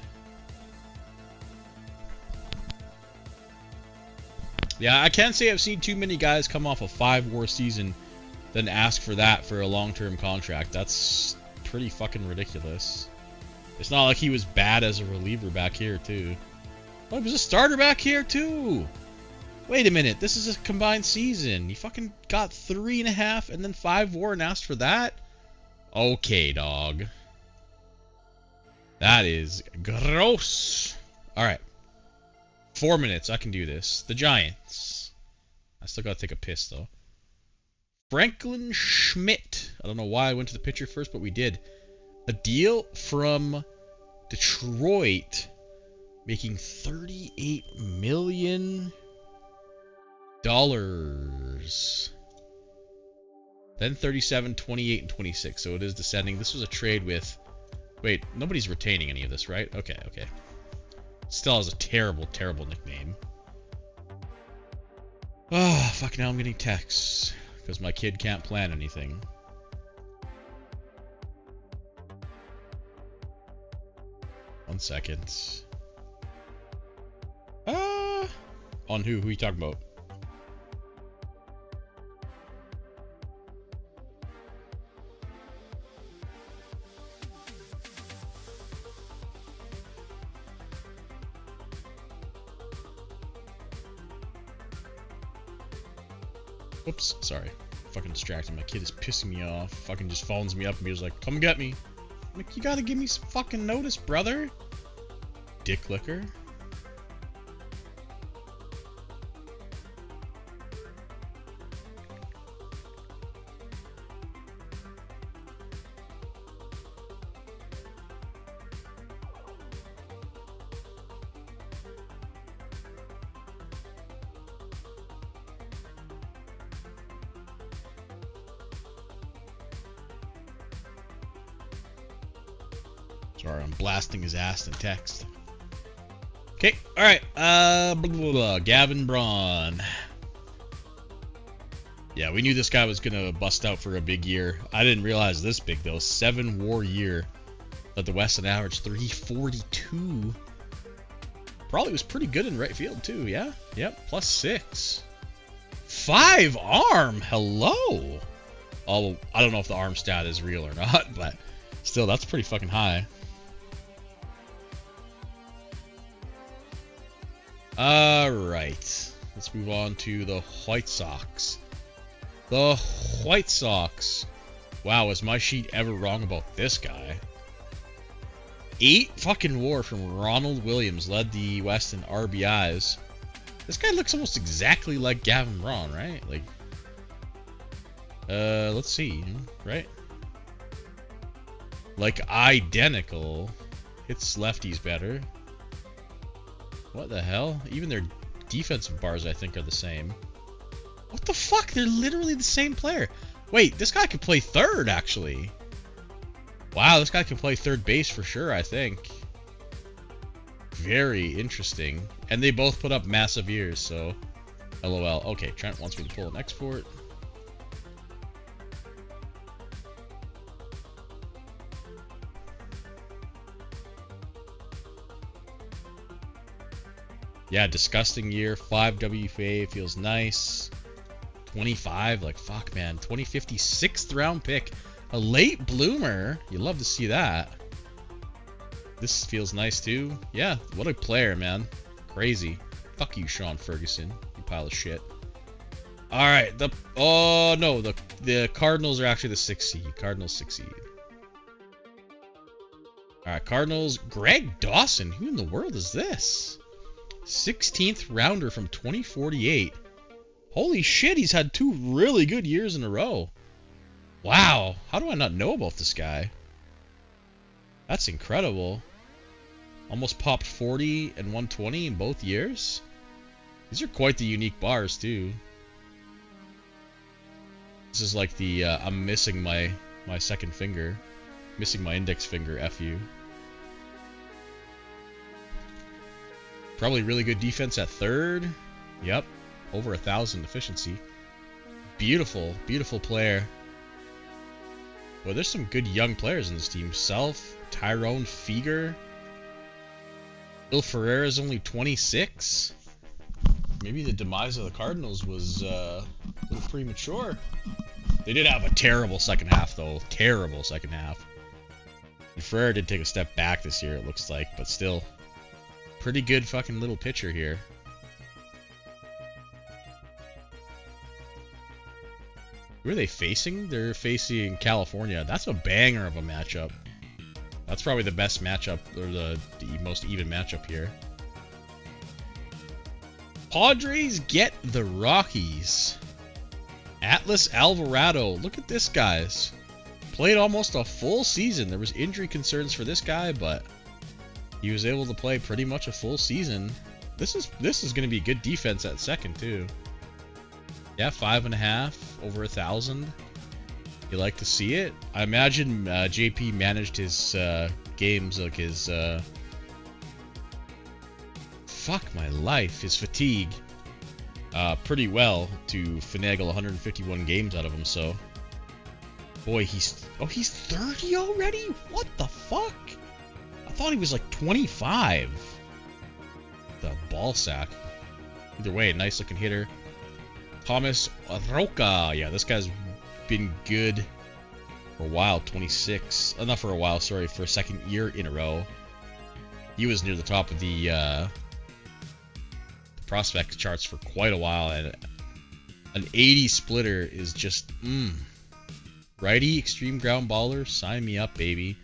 Yeah, I can't say I've seen too many guys come off a 5 WAR season then ask for that for a long-term contract. That's pretty fucking ridiculous. It's not like he was bad as a reliever back here, too. Oh, he was a starter back here, too! Wait a minute, this is a combined season. You fucking got 3.5 and then 5 WAR and asked for that? Okay, dog. That is gross. Alright. 4 minutes, I can do this. The Giants. I still gotta take a piss, though. Franklin Schmidt. I don't know why I went to the pitcher first, but we did. A deal from Detroit making $38 million. Then 37, 28, and 26. So it is descending. This was a trade with... Wait, nobody's retaining any of this, right? Okay, okay. Still has a terrible, terrible nickname. Oh, fuck, now I'm getting texts. Because my kid can't plan anything. One second. On who? Who are you talking about? Oops, sorry. Fucking distracted. My kid is pissing me off. Fucking just phones me up and he's like, come get me. I'm like, you gotta give me some fucking notice, brother. Dick licker. Sorry, I'm blasting his ass in text. Okay, alright. Blah, blah, blah. Gavin Braun. Yeah, we knew this guy was gonna bust out for a big year. I didn't realize this big, though. 7 WAR year. Led the West an average 342. Probably was pretty good in right field, too, yeah? Yep, +6. 5 arm! Hello! Although, I don't know if the arm stat is real or not, but still, that's pretty fucking high. Alright. Let's move on to the White Sox. The White Sox. Wow, was my sheet ever wrong about this guy? 8 fucking WAR from Ronald Williams led the West in RBIs. This guy looks almost exactly like Gavin Braun, right? Like, let's see, right? Like, identical. Hits lefties better. What the hell? Even their defensive bars, I think, are the same. What the fuck? They're literally the same player. Wait, this guy could play third, actually. Wow, this guy can play third base for sure, I think. Very interesting. And they both put up massive years, so... LOL. Okay, Trent wants me to pull an export. Yeah, disgusting year. 5 WFA feels nice. 25, like fuck, man. 2056th round pick. A late bloomer. You love to see that. This feels nice too. Yeah, what a player, man. Crazy. Fuck you, Sean Ferguson. You pile of shit. All right. Oh no, the Cardinals are actually the 6th seed. Cardinals 6th seed. All right, Cardinals. Greg Dawson. Who in the world is this? 16th rounder from 2048. Holy shit, he's had 2 really good years in a row. Wow, how do I not know about this guy? That's incredible. Almost popped 40 and 120 in both years. These are quite the unique bars too. This is like the I'm missing my second finger, missing my index finger. FU. Probably really good defense at third. Yep, over 1,000 efficiency. Beautiful, beautiful player. Well, there's some good young players in this team. Self, Tyrone Feger. Bill Ferreira's only 26. Maybe the demise of the Cardinals was a little premature. They did have a terrible second half, though. Terrible second half. And Ferreira did take a step back this year, it looks like, but still. Pretty good fucking little pitcher here. Who are they facing? They're facing California. That's a banger of a matchup. That's probably the best matchup, or the most even matchup here. Padres get the Rockies. Atlas Alvarado. Look at this, guys. Played almost a full season. There was injury concerns for this guy, but he was able to play pretty much a full season. This is going to be good defense at second, too. Yeah, 5.5, over 1,000. You like to see it? I imagine JP managed his games, like his fuck my life, his fatigue, pretty well to finagle 151 games out of him. So, boy, he's 30 already. What the fuck? I thought he was like 25. The ball sack. Either way, nice looking hitter. Thomas Roca. Yeah, this guy's been good for a while. 26. Not for a while, sorry, for a second year in a row. He was near the top of the prospect charts for quite a while, and an 80 splitter is just righty extreme ground baller. Sign me up, baby.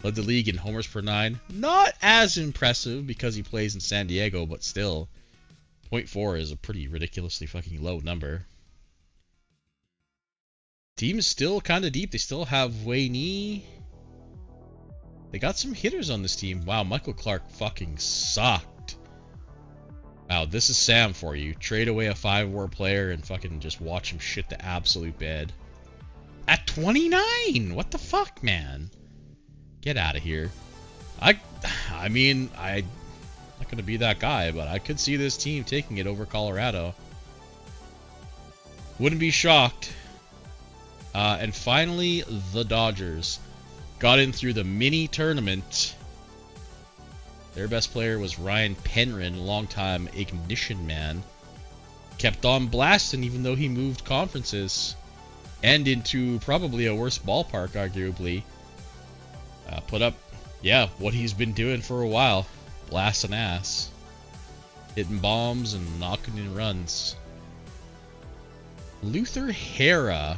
Led the league in homers per 9. Not as impressive because he plays in San Diego, but still, 0.4 is a pretty ridiculously fucking low number. Team is still kind of deep. They still have Wayne. They got some hitters on this team. Wow, Michael Clark fucking sucked. Wow, this is Sam for you. Trade away a 5-WAR player and fucking just watch him shit the absolute bed. At 29! What the fuck, man? Get out of here. I mean, I'm not going to be that guy, but I could see this team taking it over Colorado. Wouldn't be shocked. And finally, the Dodgers got in through the mini tournament. Their best player was Ryan Penryn, longtime Ignition man. Kept on blasting even though he moved conferences and into probably a worse ballpark, arguably. Put up, yeah, what he's been doing for a while. Blasting ass. Hitting bombs and knocking in runs. Luther Hera.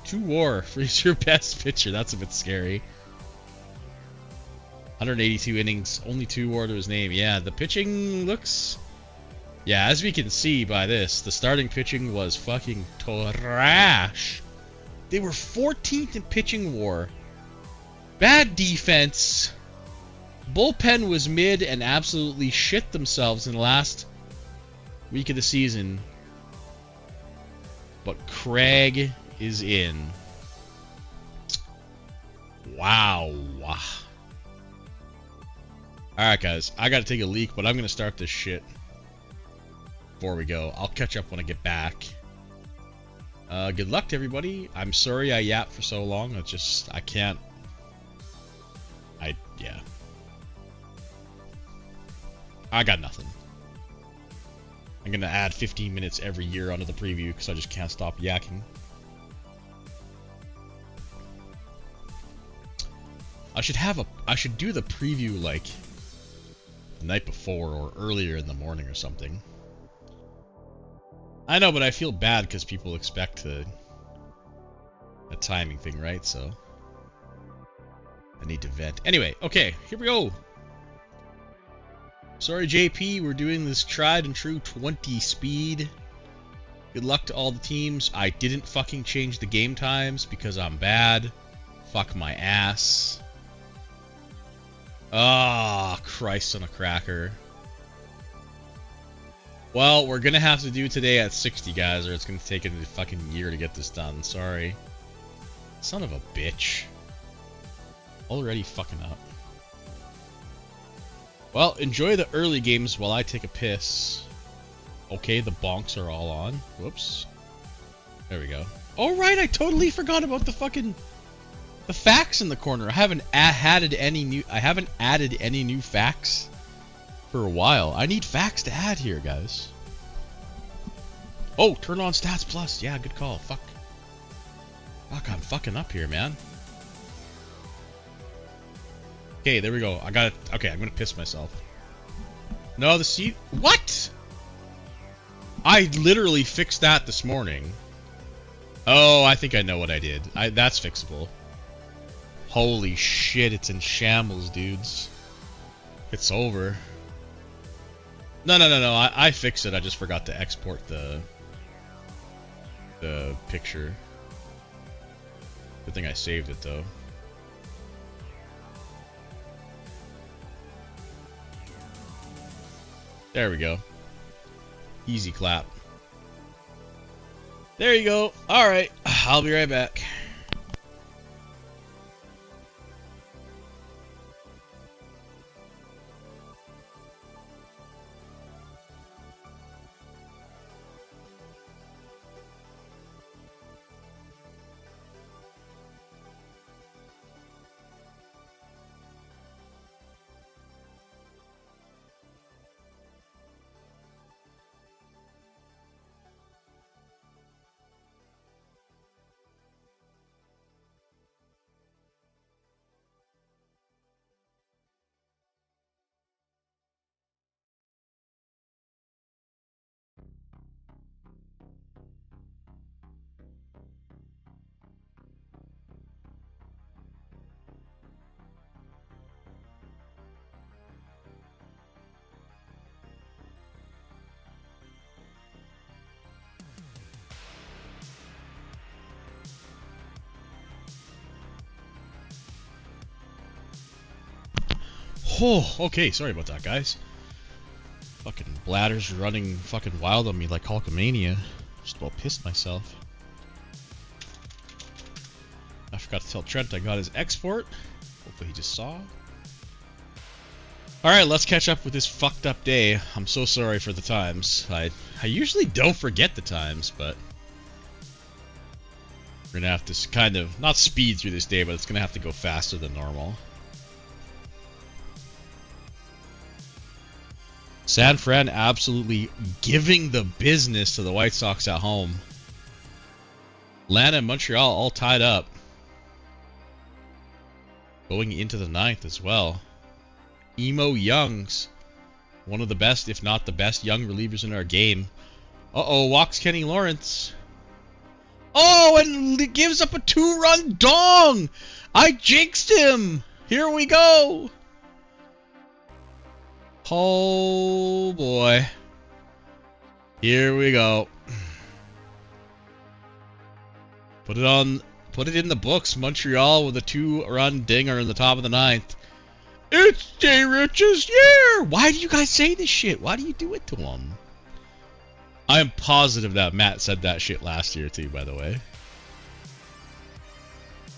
2-WAR for your best pitcher. That's a bit scary. 182 innings, only 2-WAR to his name. Yeah, the pitching looks... Yeah, as we can see by this, the starting pitching was fucking trash. They were 14th in pitching WAR. Bad defense. Bullpen was mid and absolutely shit themselves in the last week of the season. But Craig is in. Wow. Alright, guys. I gotta take a leak, but I'm gonna start this shit before we go. I'll catch up when I get back. Good luck to everybody. I'm sorry I yapped for so long. It's just, I can't. Yeah. I got nothing. I'm gonna add 15 minutes every year onto the preview because I just can't stop yakking. I should do the preview like the night before or earlier in the morning or something. I know, but I feel bad because people expect a timing thing, right? So I need to vent. Anyway, okay, here we go. Sorry, JP, we're doing this tried and true 20 speed. Good luck to all the teams. I didn't fucking change the game times because I'm bad. Fuck my ass. Ah, oh, Christ on a cracker. Well, we're gonna have to do today at 60, guys, or it's gonna take a fucking year to get this done. Sorry. Son of a bitch. Already fucking up. Well, enjoy the early games while I take a piss. Okay, the bonks are all on. Whoops. There we go. Oh, right, I totally forgot about the fucking... the facts in the corner. I haven't added any new facts for a while. I need facts to add here, guys. Oh, turn on Stats Plus. Yeah, good call. Fuck, I'm fucking up here, man. Okay, there we go. I got it. Okay, I'm gonna piss myself. No, the seat. What? I literally fixed that this morning. Oh, I think I know what I did. That's fixable. Holy shit, it's in shambles, dudes. It's over. No. I fixed it. I just forgot to export the picture. Good thing I saved it, though. There we go. Easy clap. There you go. Alright, I'll be right back. Oh, okay, sorry about that, guys. Fucking bladder's running fucking wild on me like Hulkamania. Just about pissed myself. I forgot to tell Trent I got his export. Hopefully he just saw. Alright, let's catch up with this fucked up day. I'm so sorry for the times. I usually don't forget the times, but we're gonna have to kind of, not speed through this day, but it's gonna have to go faster than normal. San Fran absolutely giving the business to the White Sox at home. Atlanta and Montreal all tied up. Going into the 9th as well. Emo Youngs, one of the best, if not the best, young relievers in our game. Uh-oh, walks Kenny Lawrence. Oh, and gives up a 2-run dong! I jinxed him! Here we go! Oh boy. Here we go. Put it in the books. Montreal with a 2-run dinger in the top of the 9th. It's Jay Rich's year! Why do you guys say this shit? Why do you do it to him? I am positive that Matt said that shit last year too, by the way.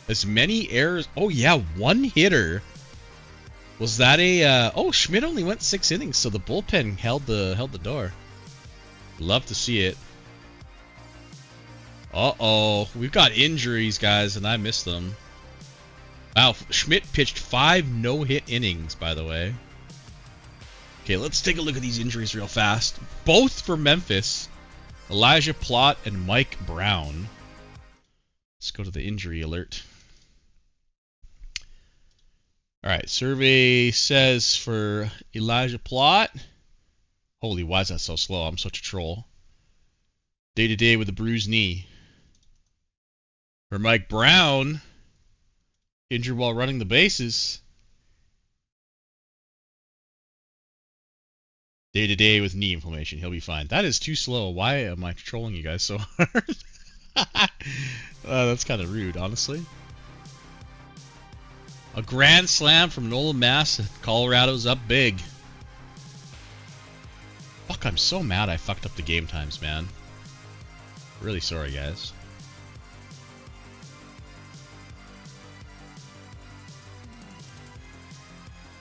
As many errors. Oh yeah, 1 hitter. Was that a... oh, Schmidt only went 6 innings, so the bullpen held the door. Love to see it. Uh-oh. We've got injuries, guys, and I missed them. Wow, Schmidt pitched 5 no-hit innings, by the way. Okay, let's take a look at these injuries real fast. Both for Memphis. Elijah Plott and Mike Brown. Let's go to the injury alert. Alright, survey says for Elijah Plott. Holy, why is that so slow? I'm such a troll. Day-to-day with a bruised knee. For Mike Brown, injured while running the bases. Day-to-day with knee inflammation. He'll be fine. That is too slow. Why am I trolling you guys so hard? That's kind of rude, honestly. A grand slam from Nolan Mass. Colorado's up big. Fuck, I'm so mad I fucked up the game times, man. Really sorry, guys.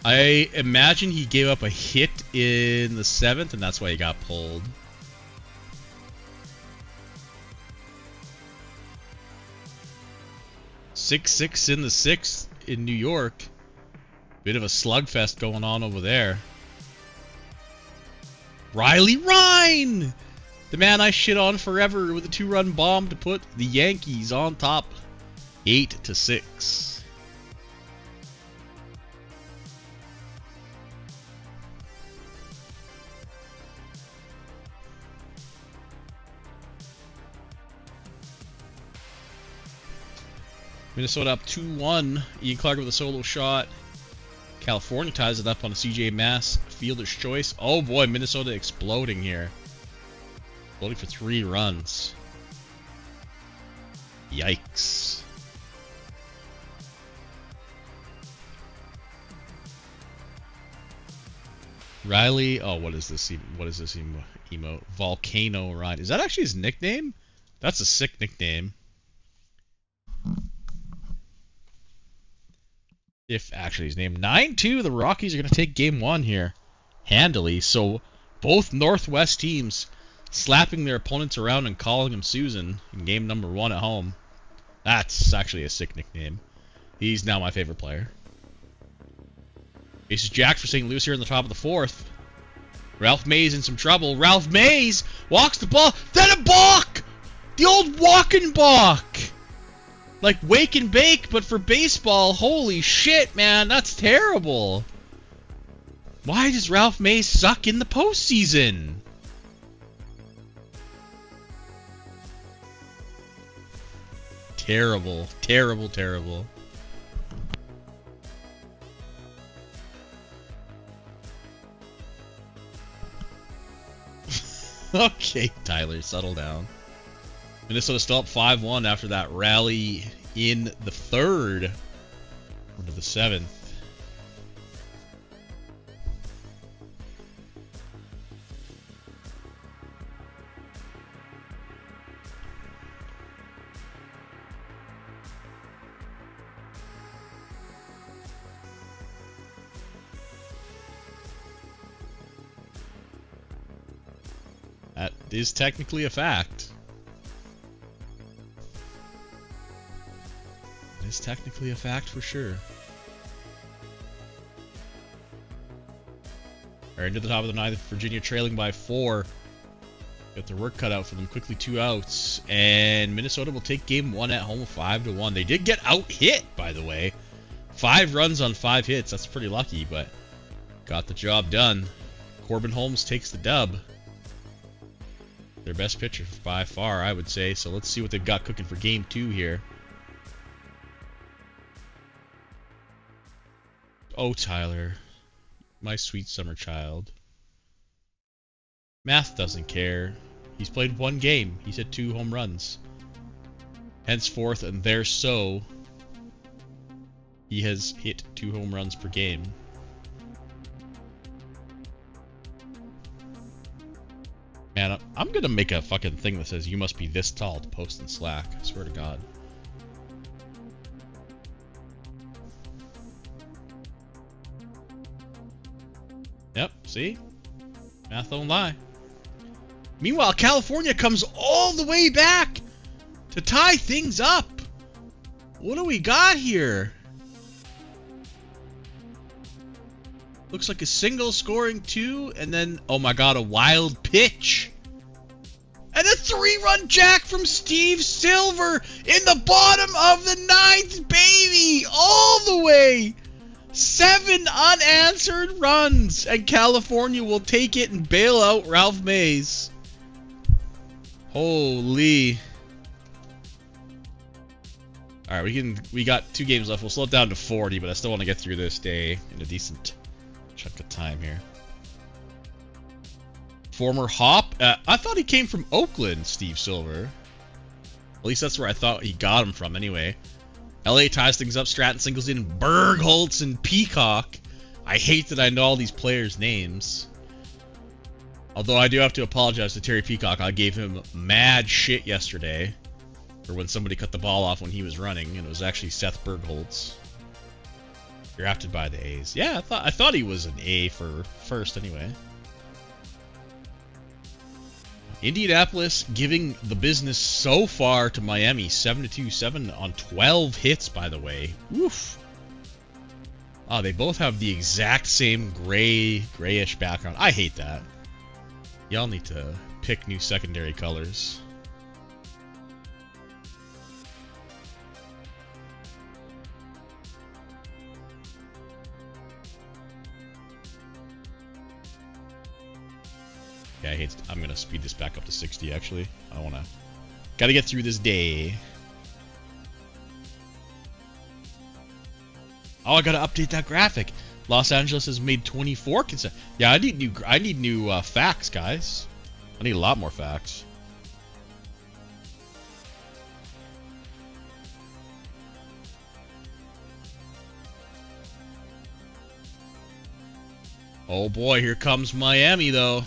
I imagine he gave up a hit in the 7th, and that's why he got pulled. Six in the 6th in New York. Bit of a slugfest going on over there. Riley Rhine! The man I shit on forever with a 2-run bomb to put the Yankees on top. 8-6. Minnesota up 2-1. Ian Clark with a solo shot. California ties it up on a CJ Mass fielder's choice. Oh boy, Minnesota exploding here. Exploding for 3 runs. Yikes. Riley, oh, what is this? What is this emote? Volcano Ride. Is that actually his nickname? That's a sick nickname. If actually his name. 9-2, the Rockies are going to take game 1 here. Handily. So both Northwest teams slapping their opponents around and calling them Susan in game number 1 at home. That's actually a sick nickname. He's now my favorite player. Aces Jack for St. Louis here in the top of the 4th. Ralph Mays in some trouble. Ralph Mays walks the ball. Then a balk! The old walking balk! Like wake and bake, but for baseball. Holy shit, man. That's terrible. Why does Ralph Mays suck in the postseason? Terrible. Terrible, terrible. Okay, Tyler, settle down. Minnesota still up 5-1 after that rally in the 3rd. Into the 7th. That is technically a fact. It is technically a fact for sure. Alright, into the top of the 9th, Virginia trailing by 4. Got their work cut out for them. Quickly 2 outs. And Minnesota will take game 1 at home 5-1. They did get out-hit, by the way. 5 runs on 5 hits. That's pretty lucky, but got the job done. Corbin Holmes takes the dub. Their best pitcher by far, I would say. So let's see what they've got cooking for game 2 here. Oh, Tyler. My sweet summer child. Math doesn't care. He's played 1 game. He's hit 2 home runs. Henceforth, and there so, he has hit 2 home runs per game. Man, I'm gonna make a fucking thing that says you must be this tall to post in Slack. I swear to God. Yep, see? Math don't lie. Meanwhile, California comes all the way back to tie things up. What do we got here? Looks like a single scoring 2, and then, oh my God, a wild pitch. And a 3-run jack from Steve Silver in the bottom of the 9th, baby! All the way! 7 unanswered runs, and California will take it and bail out Ralph Mays. Holy. All right, we got 2 games left. We'll slow it down to 40, but I still want to get through this day in a decent chunk of time here. Former Hop. I thought he came from Oakland, Steve Silver. At least that's where I thought he got him from anyway. LA ties things up. Stratton singles in Bergholtz and Peacock. I hate that I know all these players' names. Although I do have to apologize to Terry Peacock. I gave him mad shit yesterday for when somebody cut the ball off when he was running, and it was actually Seth Bergholtz. Drafted by the A's. Yeah, I thought he was an A for first anyway. Indianapolis giving the business so far to Miami, 7-2, 7 on 12 hits, by the way. Oof. Oh, they both have the exact same grayish background. I hate that. Y'all need to pick new secondary colors. Yeah, I'm gonna speed this back up to 60 actually. I don't wanna. Gotta get through this day. Oh, I gotta update that graphic. Los Angeles has made 24 Yeah, I need new facts, guys. I need a lot more facts. Oh boy, here comes Miami though.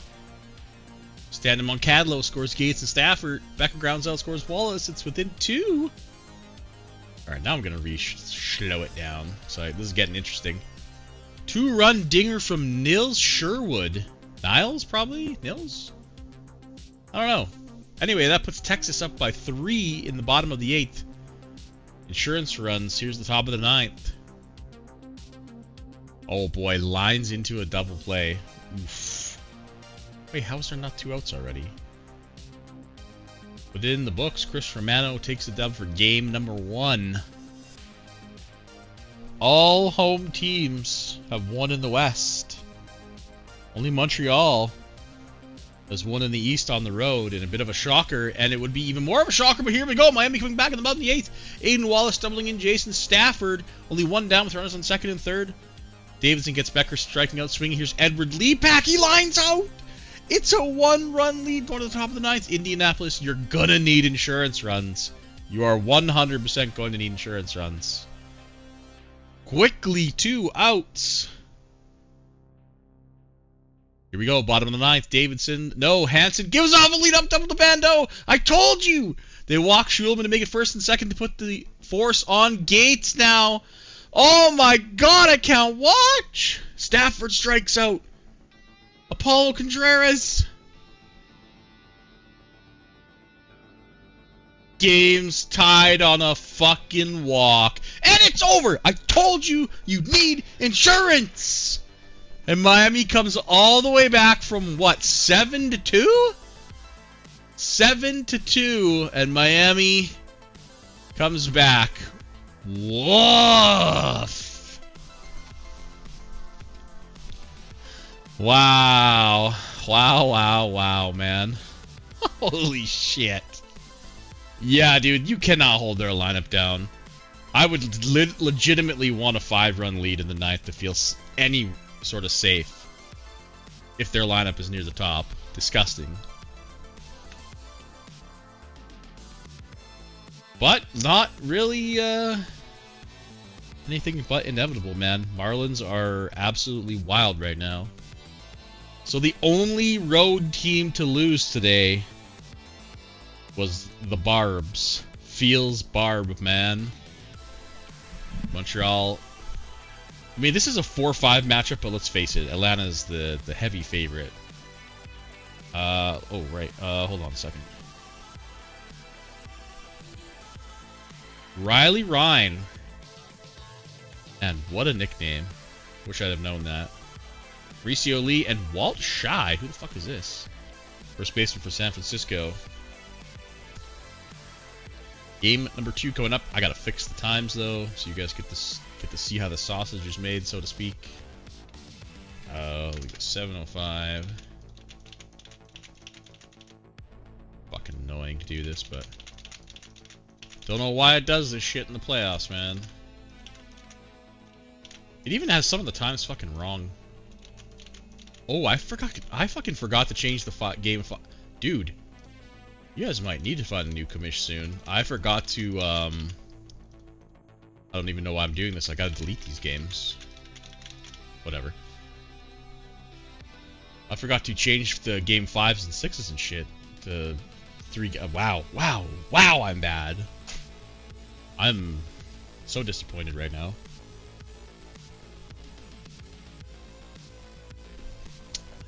Standing Moncadlo scores Gates and Stafford. Becker grounds out, scores Wallace. It's within 2. Alright, now I'm going to slow it down. So this is getting interesting. 2-run dinger from Nils Sherwood. Niles, probably? Nils? I don't know. Anyway, that puts Texas up by 3 in the bottom of the 8th. Insurance runs. Here's the top of the 9th. Oh boy, lines into a double play. Oof. Wait, how is there not 2 outs already? Within the books, Chris Romano takes the dub for game number 1. All home teams have won in the West. Only Montreal has won in the East on the road, and a bit of a shocker, and it would be even more of a shocker, but here we go. Miami coming back in the bottom of the 8th. Aiden Wallace stumbling in Jason Stafford. Only 1 down with runners on 2nd and 3rd. Davidson gets Becker striking out, swinging. Here's Edward Leapack. He lines out. It's a 1-run lead going to the top of the 9th. Indianapolis, you're going to need insurance runs. You are 100% going to need insurance runs. Quickly, 2 outs. Here we go, bottom of the 9th. Davidson, no, Hanson gives off a lead up double to Bando. I told you. They walk Schulman to make it 1st and 2nd to put the force on Gates now. Oh my God, I can't watch. Stafford strikes out. Apollo Contreras. Game's tied on a fucking walk. And it's over. I told you you need insurance. And Miami comes all the way back from what, 7-2? 7-2. And Miami comes back. Woof. Wow. Wow, man. Holy shit. Yeah, dude, you cannot hold their lineup down. I would legitimately want a 5-run lead in the 9th to feel any sort of safe if their lineup is near the top. Disgusting. But not really anything but inevitable, man. Marlins are absolutely wild right now. So the only road team to lose today was the Barbs. Feels Barb, man. Montreal. I mean, this is a 4-5 matchup, but let's face it. Atlanta's the heavy favorite. Oh, right. Hold on a second. Riley Ryan. And what a nickname. Wish I'd have known that. Mauricio Lee and Walt Shy. Who the fuck is this? First baseman for San Francisco. Game number 2 coming up. I gotta fix the times though, so you guys get to see how the sausage is made, so to speak. We got 7:05. Fucking annoying. annoying to do this, but don't know why it does this shit in the playoffs, man. It even has some of the times fucking wrong. Oh, I fucking forgot to change the game. Dude, you guys might need to find a new commish soon. I forgot to, I don't even know why I'm doing this. I gotta delete these games. Whatever. I forgot to change the game 5s and 6s and shit to 3. Wow, I'm bad. I'm so disappointed right now.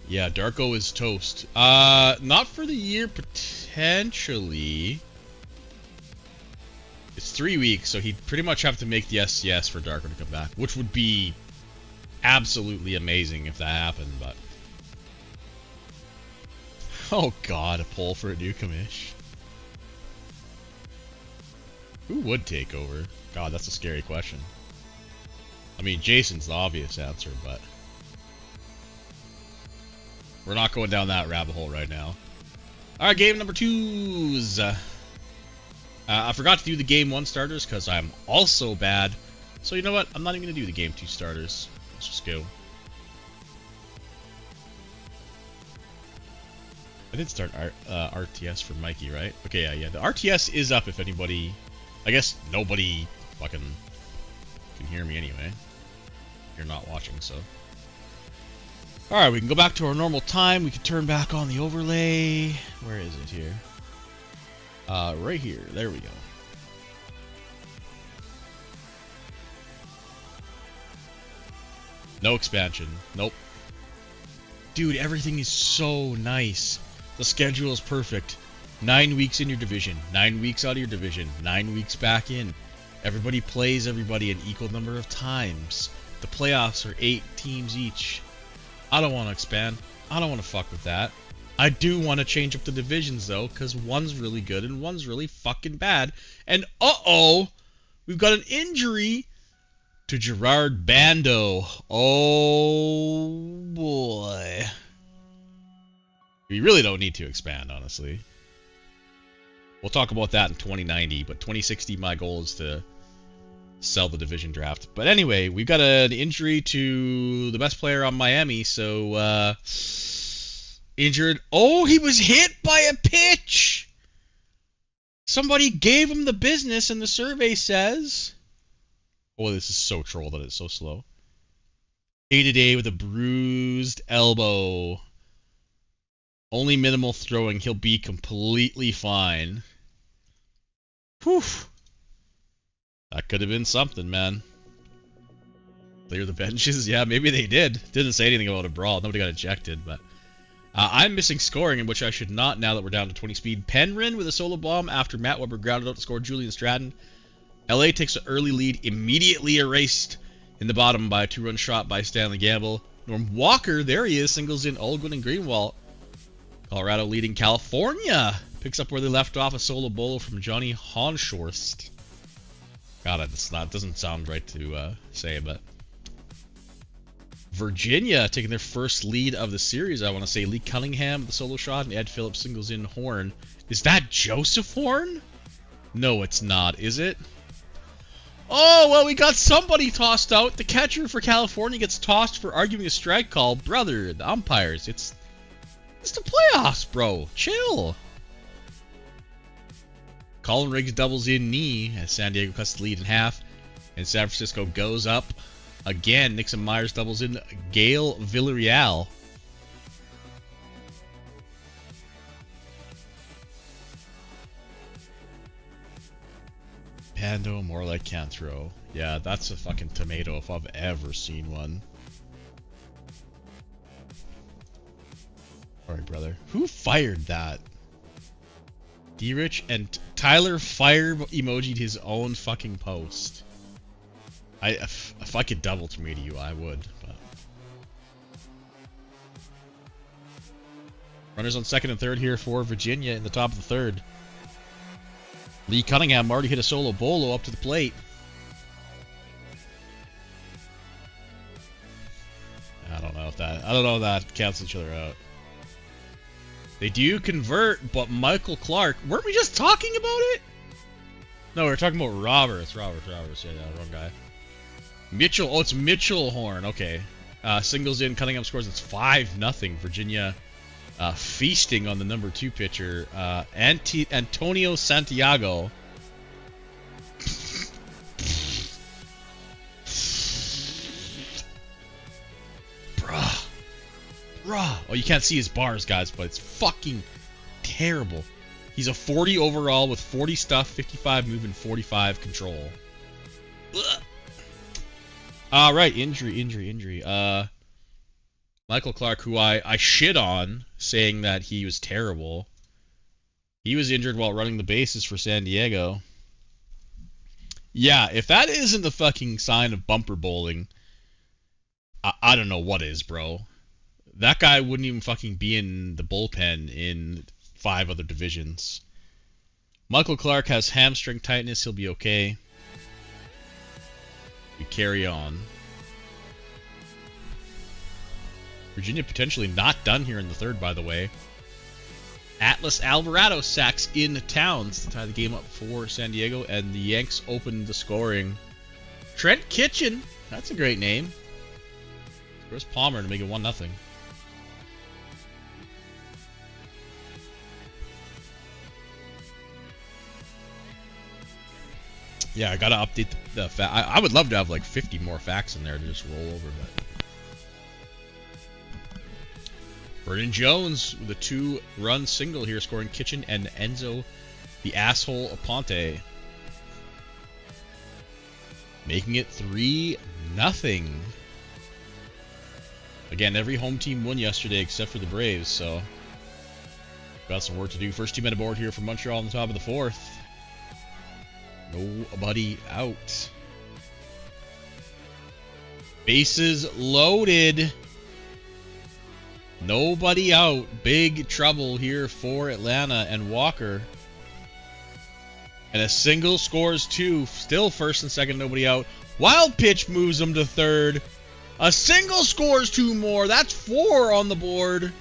Yeah, Darko is toast. Not for the year, potentially. It's 3 weeks, so he'd pretty much have to make the SCS for Darko to come back, which would be absolutely amazing if that happened, but... Oh god, a poll for a new commish. Who would take over? God, that's a scary question. I mean, Jason's the obvious answer, but... We're not going down that rabbit hole right now. Alright, game number 2s. I forgot to do the game 1 starters because I'm also bad. So you know what? I'm not even going to do the game 2 starters. Let's just go. I did start RTS for Mikey, right? Okay, yeah. The RTS is up if anybody... I guess nobody fucking can hear me anyway. You're not watching, so... Alright, we can go back to our normal time. We can turn back on the overlay. Where is it here? Right here. There we go. No expansion. Nope. Dude, everything is so nice. The schedule is perfect. 9 weeks in your division. 9 weeks out of your division. 9 weeks back in. Everybody plays everybody an equal number of times. The playoffs are 8 teams each. I don't want to expand. I don't want to fuck with that. I do want to change up the divisions, though, because one's really good and one's really fucking bad. And, uh-oh! We've got an injury to Gerard Bando. Oh, boy. We really don't need to expand, honestly. We'll talk about that in 2090, but 2060, my goal is to sell the division draft. But anyway, we've got an injury to the best player on Miami, so injured. Oh, he was hit by a pitch! Somebody gave him the business, and the survey says... Oh, this is so troll that it's so slow. Day-to-day with a bruised elbow. Only minimal throwing. He'll be completely fine. Whew. That could have been something, man. Clear the benches? Yeah, maybe they did. Didn't say anything about a brawl. Nobody got ejected, but... I'm missing scoring, in which I should not now that we're down to 20 speed. Penryn with a solo bomb after Matt Weber grounded out to score Julian Stratton. LA takes an early lead, immediately erased in the bottom by a 2-run shot by Stanley Gamble. Norm Walker, there he is, singles in Olguin and Greenwald. Colorado leading California. Picks up where they left off, a solo bolo from Johnny Honshorst. God, it doesn't sound right to say, but... Virginia taking their first lead of the series, I want to say. Lee Cunningham with the solo shot, and Ed Phillips singles in Horn. Is that Joseph Horn? No, it's not, is it? Oh, well, we got somebody tossed out. The catcher for California gets tossed for arguing a strike call. Brother, the umpires, it's the playoffs, bro. Chill. Colin Riggs doubles in knee as San Diego cuts the lead in half, and San Francisco goes up. Again, Nixon Myers doubles in Gail Villarreal. Pando, more like can't throw. Yeah, that's a fucking tomato if I've ever seen one. Sorry, brother. Who fired that? D-Rich and Tyler fire emojied his own fucking post. If I could double tomato you, I would. But. Runners on second and third here for Virginia in the top of the third. Lee Cunningham already hit a solo bolo up to the plate. I don't know if that cancels each other out. They do convert, but Michael Clark... Weren't we just talking about it? No, we were talking about Roberts. Roberts. Yeah, wrong guy. Mitchell. Oh, it's Mitchell Horn. Okay. Singles in, Cunningham scores. It's 5-0. Virginia feasting on the number 2 pitcher, Antonio Santiago. Bruh. Oh, you can't see his bars, guys, but it's fucking terrible. He's a 40 overall with 40 stuff, 55 move, and 45 control. Right, injury. Michael Clark, who I shit on, saying that he was terrible. He was injured while running the bases for San Diego. Yeah, if that isn't the fucking sign of bumper bowling, I don't know what is, bro. That guy wouldn't even fucking be in the bullpen in 5 other divisions. Michael Clark has hamstring tightness. He'll be okay. We carry on. Virginia potentially not done here in the 3rd, by the way. Atlas Alvarado sacks in Towns to tie the game up for San Diego, and the Yanks open the scoring. Trent Kitchen, that's a great name. Where's Palmer to make it 1-0? Yeah, I gotta update the fact. I would love to have like 50 more facts in there to just roll over, but. Vernon Jones with a 2-run single here, scoring Kitchen and Enzo, the asshole Aponte. Making it 3-0. Again, every home team won yesterday except for the Braves, so got some work to do. First team on the board here for Montreal on the top of the 4th. Nobody out. Bases loaded. Nobody out. Big trouble here for Atlanta and Walker. And a single scores 2. Still first and second, nobody out. Wild pitch moves them to 3rd. A single scores 2 more. That's 4 on the board.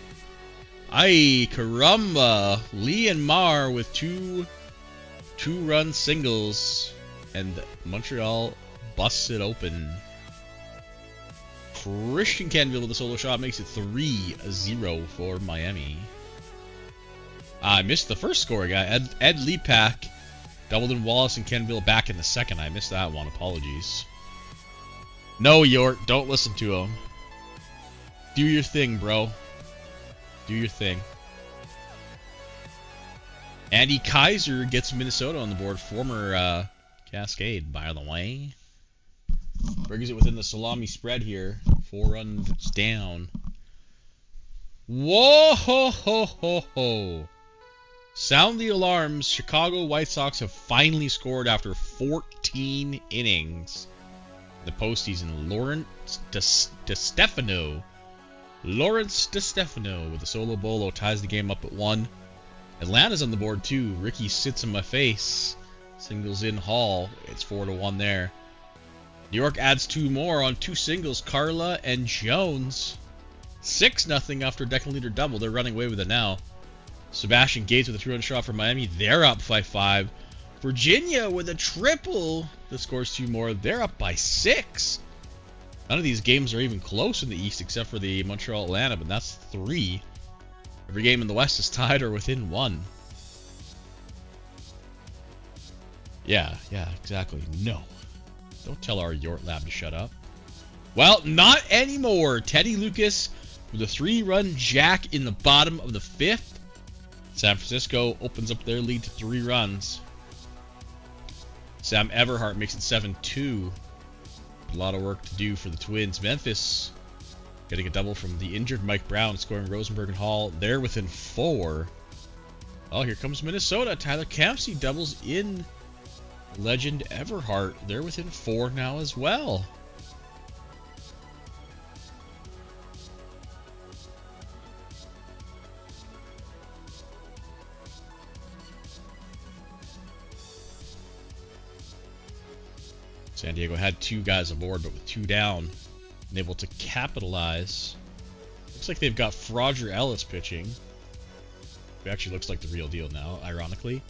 Ay, caramba. Lee and Marr with two-run singles. And Montreal busts it open. Christian Canville with a solo shot makes it 3-0 for Miami. I missed the first score guy. Ed Lepak doubled in Wallace and Canville back in the 2nd. I missed that one. Apologies. No, York. Don't listen to him. Do your thing, bro. Do your thing. Andy Kaiser gets Minnesota on the board. Former Cascade, by the way. Brings it within the salami spread here. 4 runs down. Whoa ho ho ho ho. Sound the alarms. Chicago White Sox have finally scored after 14 innings. The postseason. Lawrence DeStefano with a solo bolo ties the game up at 1. Atlanta's on the board too. Ricky sits in my face. Singles in Hall. It's 4-1 there. New York adds 2 more on 2 singles. Carla and Jones. 6-0 after Declan Leader double. They're running away with it now. Sebastian Gates with a 3-run shot for Miami. They're up by 5. Virginia with a triple that scores 2 more. They're up by 6. None of these games are even close in the East except for the Montreal-Atlanta, but that's 3. Every game in the West is tied or within 1. Yeah, exactly. No. Don't tell our York lab to shut up. Well, not anymore. Teddy Lucas with a 3-run jack in the bottom of the 5th. San Francisco opens up their lead to 3 runs. Sam Everhart makes it 7-2. A lot of work to do for the Twins. Memphis getting a double from the injured Mike Brown, scoring Rosenberg and Hall. They're within 4. Oh, here comes Minnesota. Tyler Campsey doubles in legend Everhart. They're within 4 now as well. San Diego had 2 guys aboard, but with 2 down, and able to capitalize. Looks like they've got Roger Ellis pitching. It actually looks like the real deal now, ironically.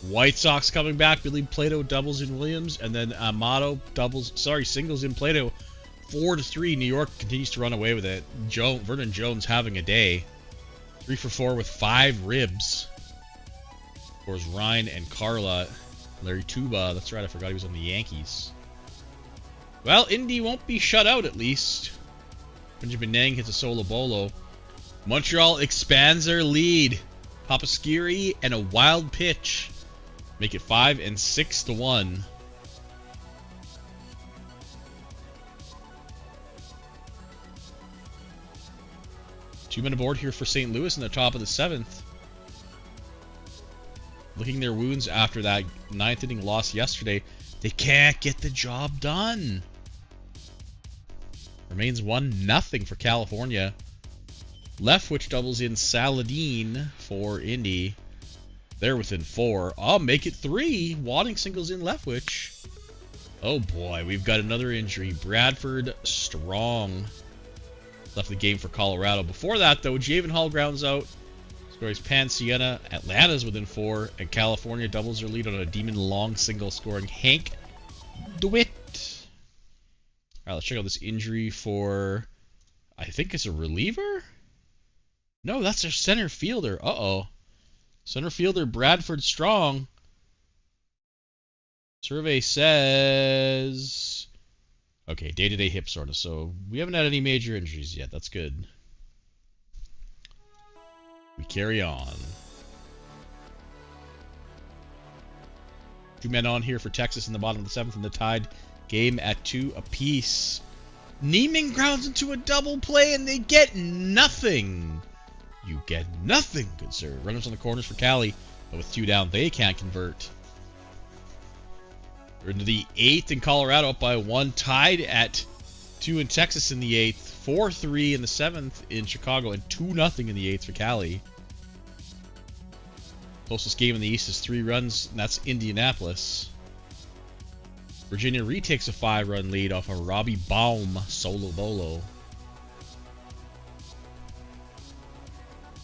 White Sox coming back. Billy Plato doubles in Williams, and then Amato singles in Plato. 4-3. New York continues to run away with it. Vernon Jones having a day. 3 for 4 with 5 ribs. Of course, Ryan and Carla. Larry Tuba. That's right, I forgot he was on the Yankees. Well, Indy won't be shut out at least. Benjamin Nang hits a solo bolo. Montreal expands their lead. Papaskiri and a wild pitch make it 5 and 6-1. Two-men aboard here for St. Louis in the top of the 7th. Licking their wounds after that 9th inning loss yesterday. They can't get the job done. Remains 1-0 for California. Leftwich doubles in Saladin for Indy. They're within 4. I'll make it 3. Wadding singles in Leftwich. Oh boy, we've got another injury. Bradford Strong left the game for Colorado. Before that, though, Javen Hall grounds out. Scores Pan Sienna. Atlanta's within 4. And California doubles their lead on a Demon Long single, scoring Hank DeWitt. Alright, let's check out this injury for... I think it's a reliever? No, that's their center fielder. Uh-oh. Center fielder Bradford Strong. Survey says... Okay, day-to-day hip soreness. So we haven't had any major injuries yet. That's good. We carry on. 2 men on here for Texas in the bottom of the 7th, and the tied game at 2 apiece. Neiman grounds into a double play, and they get nothing. You get nothing, good sir. Runners on the corners for Cali, but with 2 down, they can't convert. We're into the 8th in Colorado, up by 1, tied at 2 in Texas in the 8th, 4-3 in the 7th in Chicago, and 2-0 in the 8th for Cali. Closest game in the East is 3 runs, and that's Indianapolis. Virginia retakes a 5-run lead off a Robbie Baum solo bolo.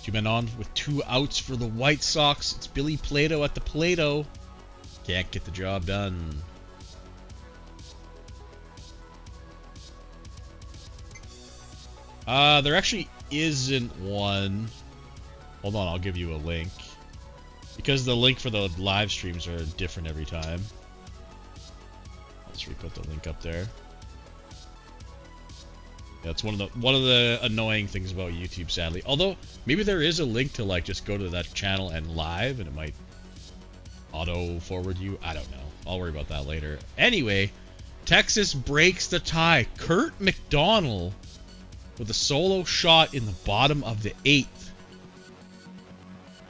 2 men on with 2 outs for the White Sox. It's Billy Plato at the Plato. Can't get the job done. There actually isn't one. Hold on, I'll give you a link. Because the link for the live streams are different every time. Let's re-put the link up there. That's one of the annoying things about YouTube, sadly. Although maybe there is a link to like just go to that channel and live, and it might auto forward you. I don't know. I'll worry about that later. Anyway, Texas breaks the tie. Kurt McDonald with a solo shot in the bottom of the 8th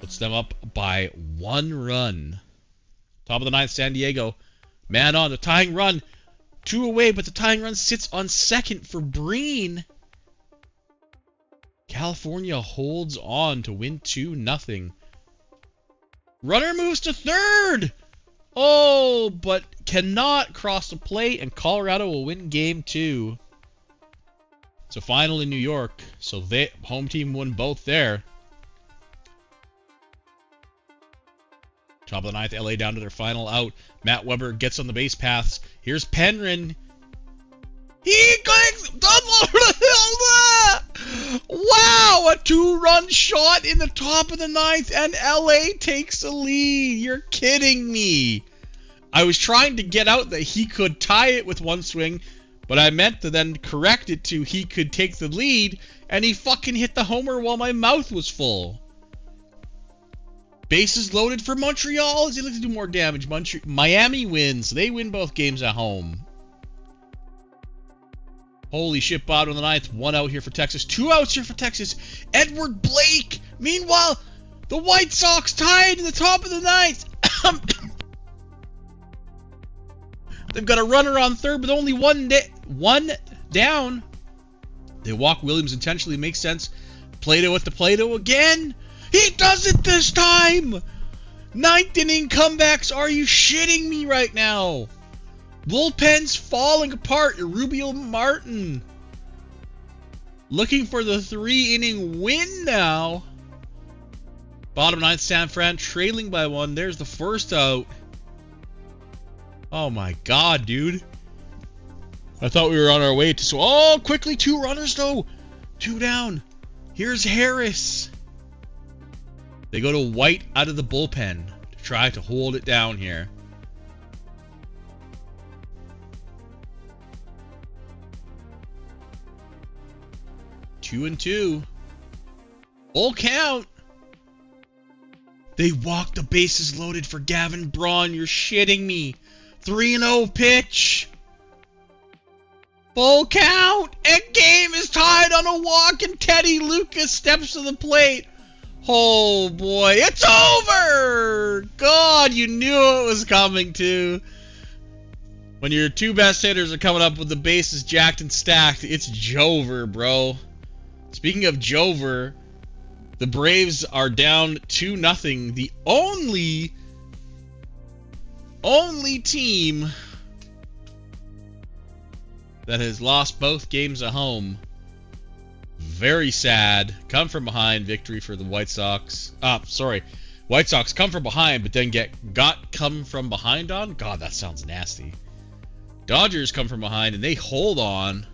puts them up by 1 run. Top of the 9th, San Diego. Man on the tying run. 2 away, but the tying run sits on second for Breen. California holds on to win 2-0. Runner moves to third. Oh, but cannot cross the plate, and Colorado will win game 2. It's a final in New York, so home team won both there. Top of the 9th, LA down to their final out. Matt Weber gets on the base paths. Here's Penryn. He clicks double. Wow, a 2-run shot in the top of the 9th, and LA takes the lead. You're kidding me. I was trying to get out that he could tie it with 1 swing, but I meant to then correct it to he could take the lead, and he fucking hit the homer while my mouth was full. Bases loaded for Montreal as they look to do more damage. Miami wins. They win both games at home. Holy shit, bottom of the 9th. 1 out here for Texas. 2 outs here for Texas. Edward Blake. Meanwhile, the White Sox tied in the top of the 9th. They've got a runner on third with only one down. They walk Williams intentionally. Makes sense. Plato at the Plato again. He does it this time! 9th inning comebacks. Are you shitting me right now? Bullpen's falling apart. Rubio Martin. Looking for the 3-inning win now. Bottom 9, San Fran trailing by 1. There's the first out. Oh my god, dude. I thought we were on our way to... Oh, quickly, 2 runners though. 2 down. Here's Harris. They go to White out of the bullpen to try to hold it down here. Two and 2. Full count. They walk the bases loaded for Gavin Braun. You're shitting me. 3-0 pitch. Full count. And game is tied on a walk, and Teddy Lucas steps to the plate. Oh boy, it's over. God, you knew it was coming too. When your 2 best hitters are coming up with the bases jacked and stacked, it's Jover, bro. Speaking of Jover, the Braves are down 2-0. The only team that has lost both games at home. Very sad. Come from behind victory for the White Sox. White Sox come from behind, but then got come from behind on? God, that sounds nasty. Dodgers come from behind, and they hold on.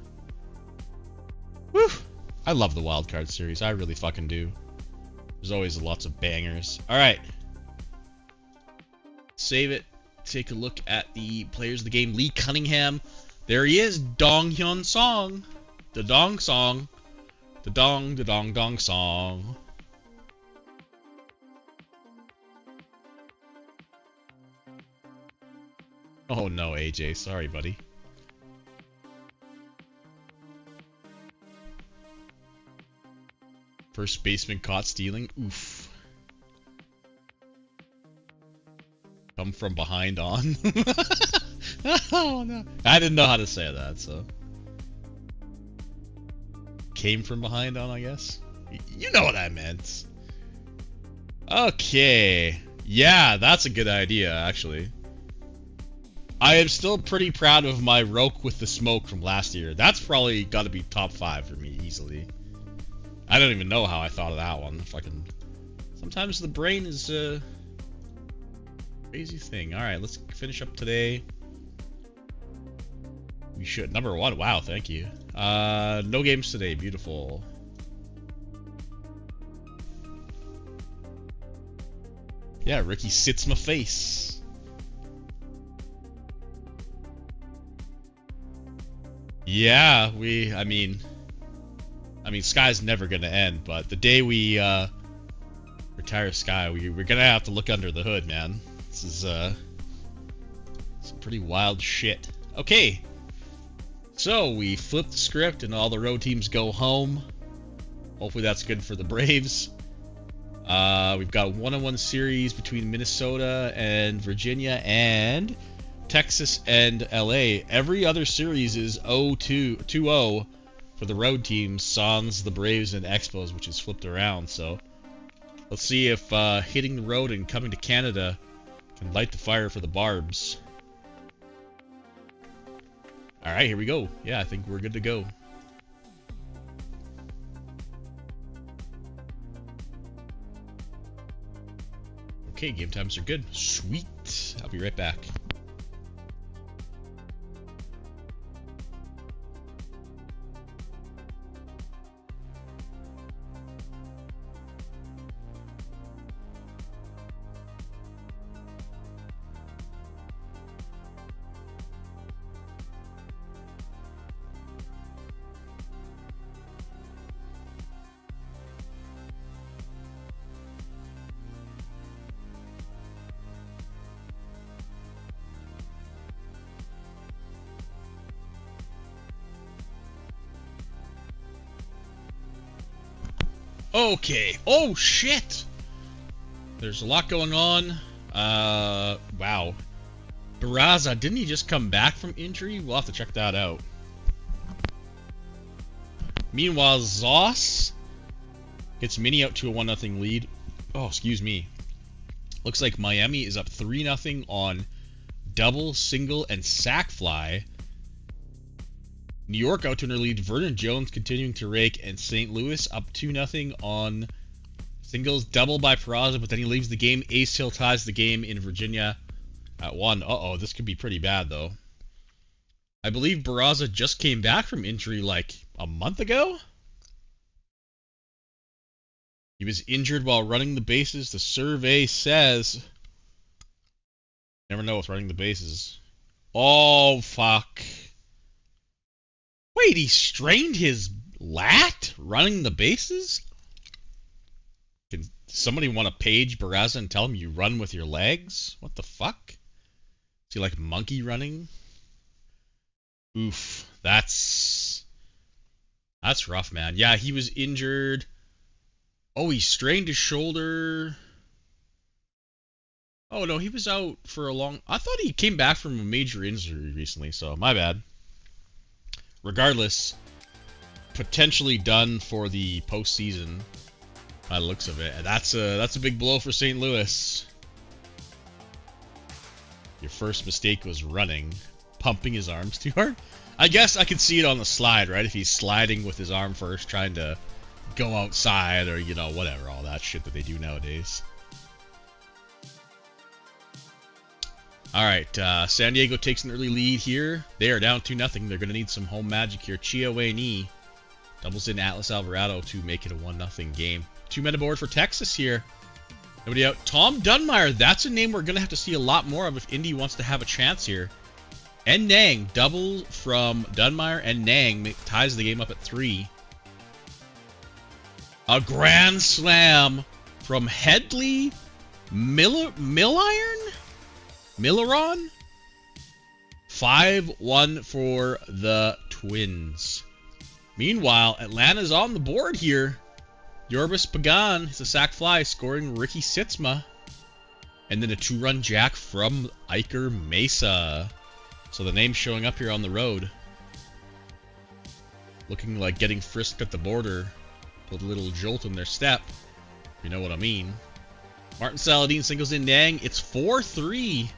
Whew. I love the Wild Card Series. I really fucking do. There's always lots of bangers. Alright. Save it. Take a look at the players of the game. Lee Cunningham. There he is. Dong Hyun Song. The Dong Song. The Dong Song. Oh no, AJ. Sorry, buddy. First baseman caught stealing. Oof. Come from behind on. Oh no. I didn't know how to say that, so. Came from behind on, I guess. You know what I meant. Okay. Yeah, that's a good idea, actually. I am still pretty proud of my Roke with the Smoke from last year. That's probably got to be top 5 for me, easily. I don't even know how I thought of that one. Fucking. Sometimes the brain is a crazy thing. Alright, let's finish up today. We should. Number 1. Wow, thank you. No games today. Beautiful. Yeah, Ricky sits my face. Yeah, I mean, Sky's never gonna end, but the day we retire Sky, we're gonna have to look under the hood, man. This is some pretty wild shit. Okay, so we flip the script and all the road teams go home. Hopefully that's good for the Braves. We've got a 1-on-1 series between Minnesota and Virginia and Texas and LA. Every other series is 2-0 for the road teams, Suns, the Braves, and Expos, which is flipped around. So let's see if hitting the road and coming to Canada can light the fire for the Barbs. Alright, here we go. Yeah, I think we're good to go. Okay, game times are good. Sweet. I'll be right back. Okay. Oh, shit! There's a lot going on. Wow. Barraza, didn't he just come back from injury? We'll have to check that out. Meanwhile, Zoss gets Mini out to a 1-0 lead. Oh, excuse me. Looks like Miami is up 3-0 on double, single, and sac fly. New York out to an early lead. Vernon Jones continuing to rake, and St. Louis up 2-0 on singles. Double by Peraza, but then he leaves the game. Ace Hill ties the game in Virginia at 1. Uh-oh, this could be pretty bad, though. I believe Barraza just came back from injury like a month ago. He was injured while running the bases. The survey says... Never know with running the bases. Oh, fuck. Wait, he strained his lat running the bases? Can somebody want to page Barraza and tell him you run with your legs? What the fuck? Is he like monkey running? Oof. That's rough, man. Yeah, he was injured. Oh, he strained his shoulder. Oh, no, he was out for a long... I thought he came back from a major injury recently, so my bad. Regardless, potentially done for the postseason by the looks of it. And that's a big blow for St. Louis. Your first mistake was running, pumping his arms too hard. I guess I could see it on the slide, right? If he's sliding with his arm first, trying to go outside or, you know, whatever, all that shit that they do nowadays. All right, San Diego takes an early lead here. They are down 2-0. They're going to need some home magic here. Chiaweni doubles in Atlas Alvarado to make it a 1-0 game. 2 men aboard for Texas here. Nobody out. Tom Dunmeyer, that's a name we're going to have to see a lot more of if Indy wants to have a chance here. And Nang, double from Dunmeyer and Nang ties the game up at 3. A grand slam from Headley Milliron? 5-1 for the Twins. Meanwhile, Atlanta's on the board here. Yorbis Pagan hits a sac fly, scoring Ricky Sitzma. And then a 2-run jack from Iker Mesa. So the name's showing up here on the road. Looking like getting frisked at the border. With a little jolt in their step. You know what I mean. Martin Saladin singles in Nang. It's 4-3.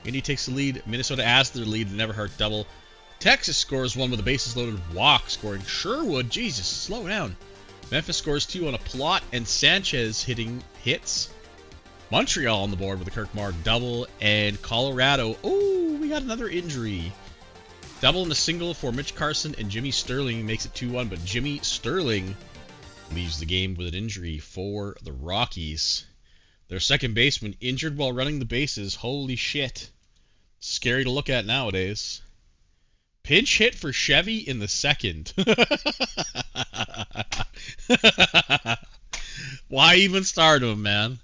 Indy takes the lead. Minnesota adds their lead. Never Heart double. Texas scores 1 with a bases loaded walk, scoring Sherwood. Jesus, slow down. Memphis scores 2 on a plot, and Sanchez hitting hits. Montreal on the board with a Kirkmar double, and Colorado. Oh, we got another injury. Double and a single for Mitch Carson, and Jimmy Sterling makes it 2-1, but Jimmy Sterling leaves the game with an injury for the Rockies. Their second baseman injured while running the bases. Holy shit. Scary to look at nowadays. Pinch hit for Chevy in the second. Why even start him, man?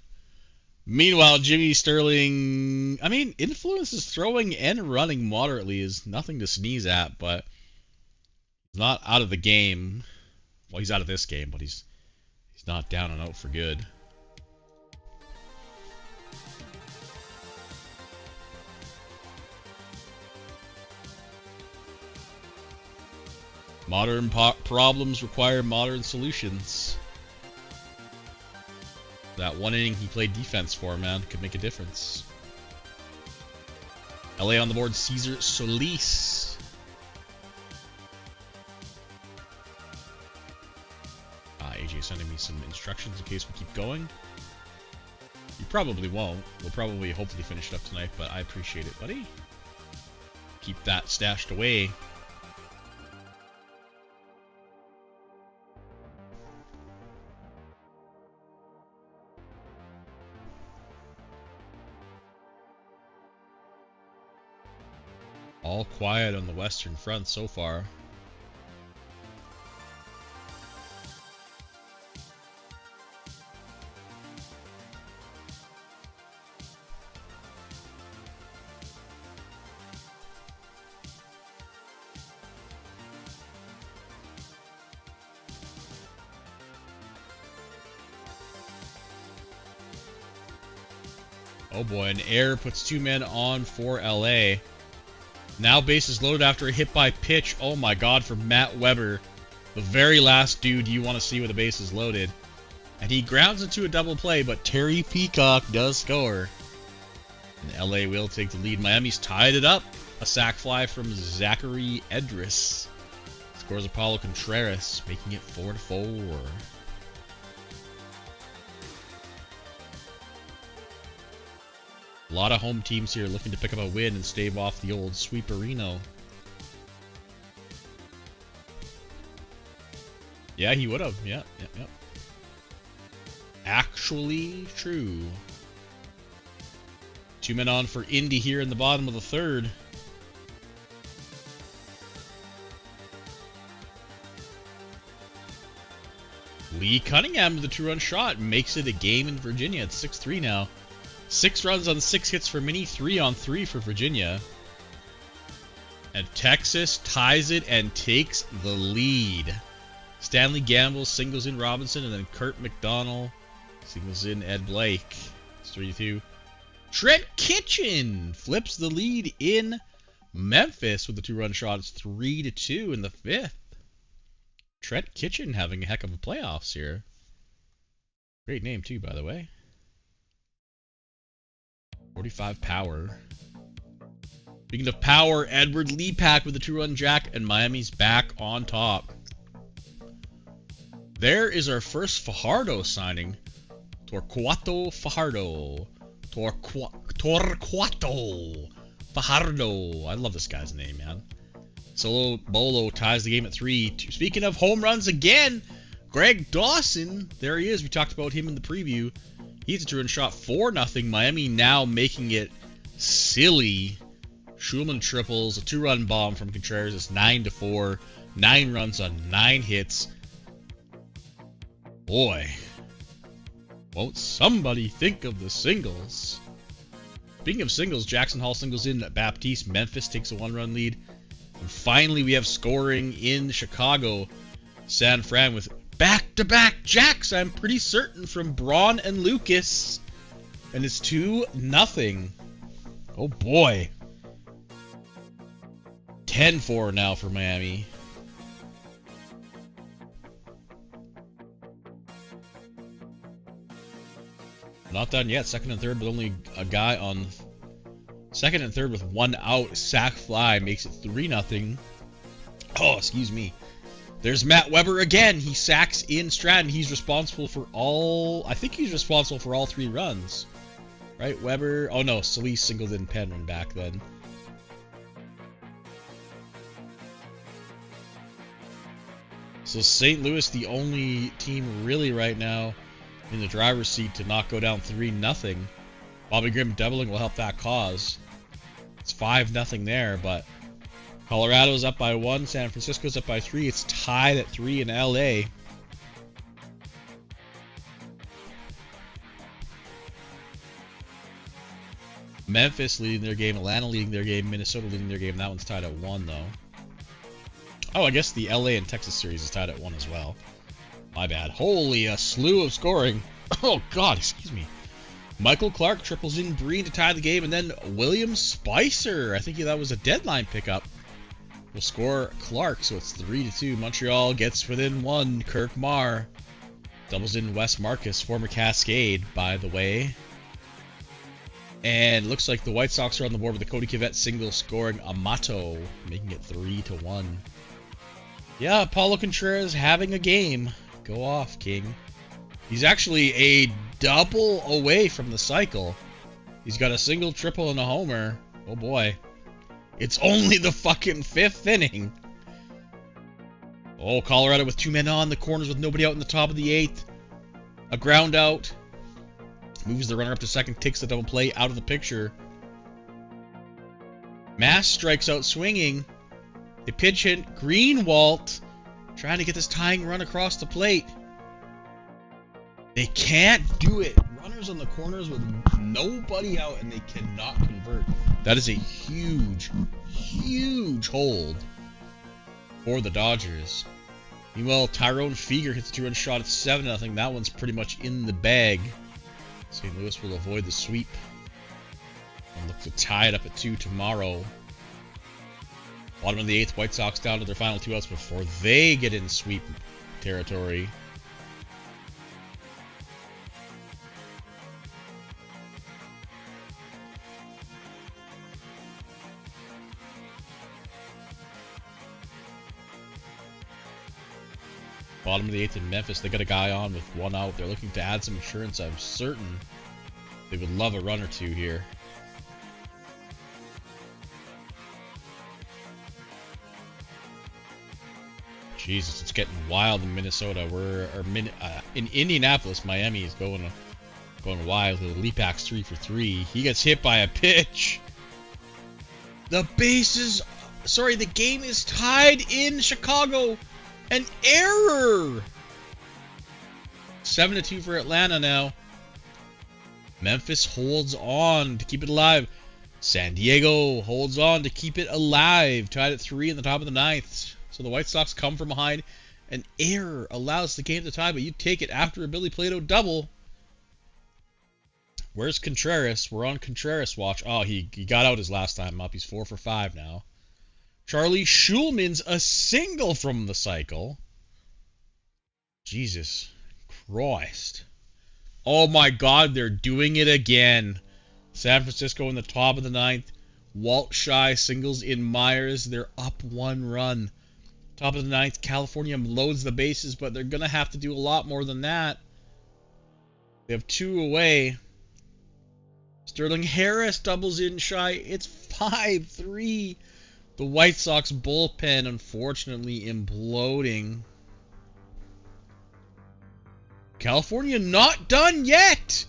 Meanwhile, Jimmy Sterling, I mean, influences throwing and running moderately is nothing to sneeze at, but he's not out of the game. Well, he's out of this game, but he's not down and out for good. Modern problems require modern solutions. That one inning he played defense for, man, could make a difference. LA on the board, Cesar Solis. AJ sending me some instructions in case we keep going. You probably won't. We'll probably hopefully finish it up tonight, but I appreciate it, buddy. Keep that stashed away. All quiet on the Western Front so far. Oh boy, an error puts 2 men on for LA. Now bases loaded after a hit by pitch. Oh my god, for Matt Weber. The very last dude you want to see with the bases loaded. And he grounds into a double play, but Terry Peacock does score. And LA will take the lead. Miami's tied it up. A sac fly from Zachary Edris. Scores Apollo Contreras, making it 4-4. A lot of home teams here looking to pick up a win and stave off the old sweeperino. Yeah, he would have. Yeah. Actually true. 2 men on for Indy here in the bottom of the third. Lee Cunningham with the 2-run shot makes it a game in Virginia. It's 6-3 now. 6 runs on 6 hits for Minnie, 3 on 3 for Virginia. And Texas ties it and takes the lead. Stanley Gamble singles in Robinson, and then Kurt McDonald singles in Ed Blake. It's 3-2. Trent Kitchen flips the lead in Memphis with the 2-run shot. It's 3-2 in the 5th. Trent Kitchen having a heck of a playoffs here. Great name too, by the way. 45 power. Speaking of power, Edward Leapak with the 2-run jack, and Miami's back on top. There is our first Fajardo signing. Torquato Fajardo. Torquato Fajardo. I love this guy's name, man. Solo Bolo ties the game at 3. Speaking of home runs again, Greg Dawson. There he is. We talked about him in the preview. He's a 2-run shot, 4-0. Miami now making it silly. Schulman triples, a 2-run bomb from Contreras. It's 9-4. 9 runs on 9 hits. Boy, won't somebody think of the singles? Speaking of singles, Jackson Hall singles in Baptiste. Memphis takes a 1-run lead. And finally, we have scoring in Chicago. San Fran with back-to-back jacks, I'm pretty certain, from Braun and Lucas. And it's 2-0. Oh boy. 10-4 now for Miami. Not done yet. Second and third, but only a guy on second and third with 1 out. Sack fly makes it 3-0. Oh, excuse me. There's Matt Weber again. He sacks in Stratton. He's responsible for all... I think he's responsible for all 3 runs. Right, Weber? Oh no, Solis singled in Penryn back then. So St. Louis, the only team really right now in the driver's seat to not go down 3-0. Bobby Grimm doubling will help that cause. It's 5-0 there, but Colorado's up by 1. San Francisco's up by 3. It's tied at 3 in LA. Memphis leading their game, Atlanta leading their game, Minnesota leading their game. That one's tied at 1, though. Oh, I guess the LA and Texas series is tied at 1 as well. My bad. Holy, a slew of scoring. Oh, God, excuse me. Michael Clark triples in Breen to tie the game, and then William Spicer, I think that was a deadline pickup, will score Clark, so it's 3-2. Montreal gets within 1. Kirk Marr doubles in Wes Marcus, former Cascade, by the way. And looks like the White Sox are on the board with the Cody Kivett single scoring Amato, making it 3-1. Yeah, Paulo Contreras having a game. Go off, King. He's actually a double away from the cycle. He's got a single, triple, and a homer. Oh boy. It's only the fucking 5th inning. Oh, Colorado with 2 men on. The corners with nobody out in the top of the 8th. A ground out. Moves the runner up to second. Takes the double play out of the picture. Mass strikes out swinging. They pitch hit. Greenwalt trying to get this tying run across the plate. They can't do it. Runners on the corners with nobody out, and they cannot convert. That is a huge, huge hold for the Dodgers. Meanwhile, Tyrone Feger hits a 2-run shot at 7-0. That one's pretty much in the bag. St. Louis will avoid the sweep and look to tie it up at 2 tomorrow. Bottom of the 8th, White Sox down to their final 2 outs before they get in sweep territory. Bottom of the 8th in Memphis. They got a guy on with 1 out. They're looking to add some insurance. I'm certain they would love a run or two here. Jesus, it's getting wild in Minnesota. In Indianapolis. Miami is going wild. Leapak's 3 for 3. He gets hit by a pitch. The game is tied in Chicago. An error. 7-2 for Atlanta now. Memphis holds on to keep it alive. San Diego holds on to keep it alive. Tied at 3 in the top of the 9th. So the White Sox come from behind. An error allows the game to tie, but you take it after a Billy Plato double. Where's Contreras? We're on Contreras watch. Oh, he got out his last time up. He's 4 for 5 now. Charlie Schulman's a single from the cycle. Jesus Christ. Oh my God, they're doing it again. San Francisco in the top of the 9th. Walt Shy singles in Myers. They're up 1 run. Top of the 9th, California loads the bases, but they're going to have to do a lot more than that. They have 2 away. Sterling Harris doubles in Shy. It's 5-3. The White Sox bullpen, unfortunately, imploding. California not done yet.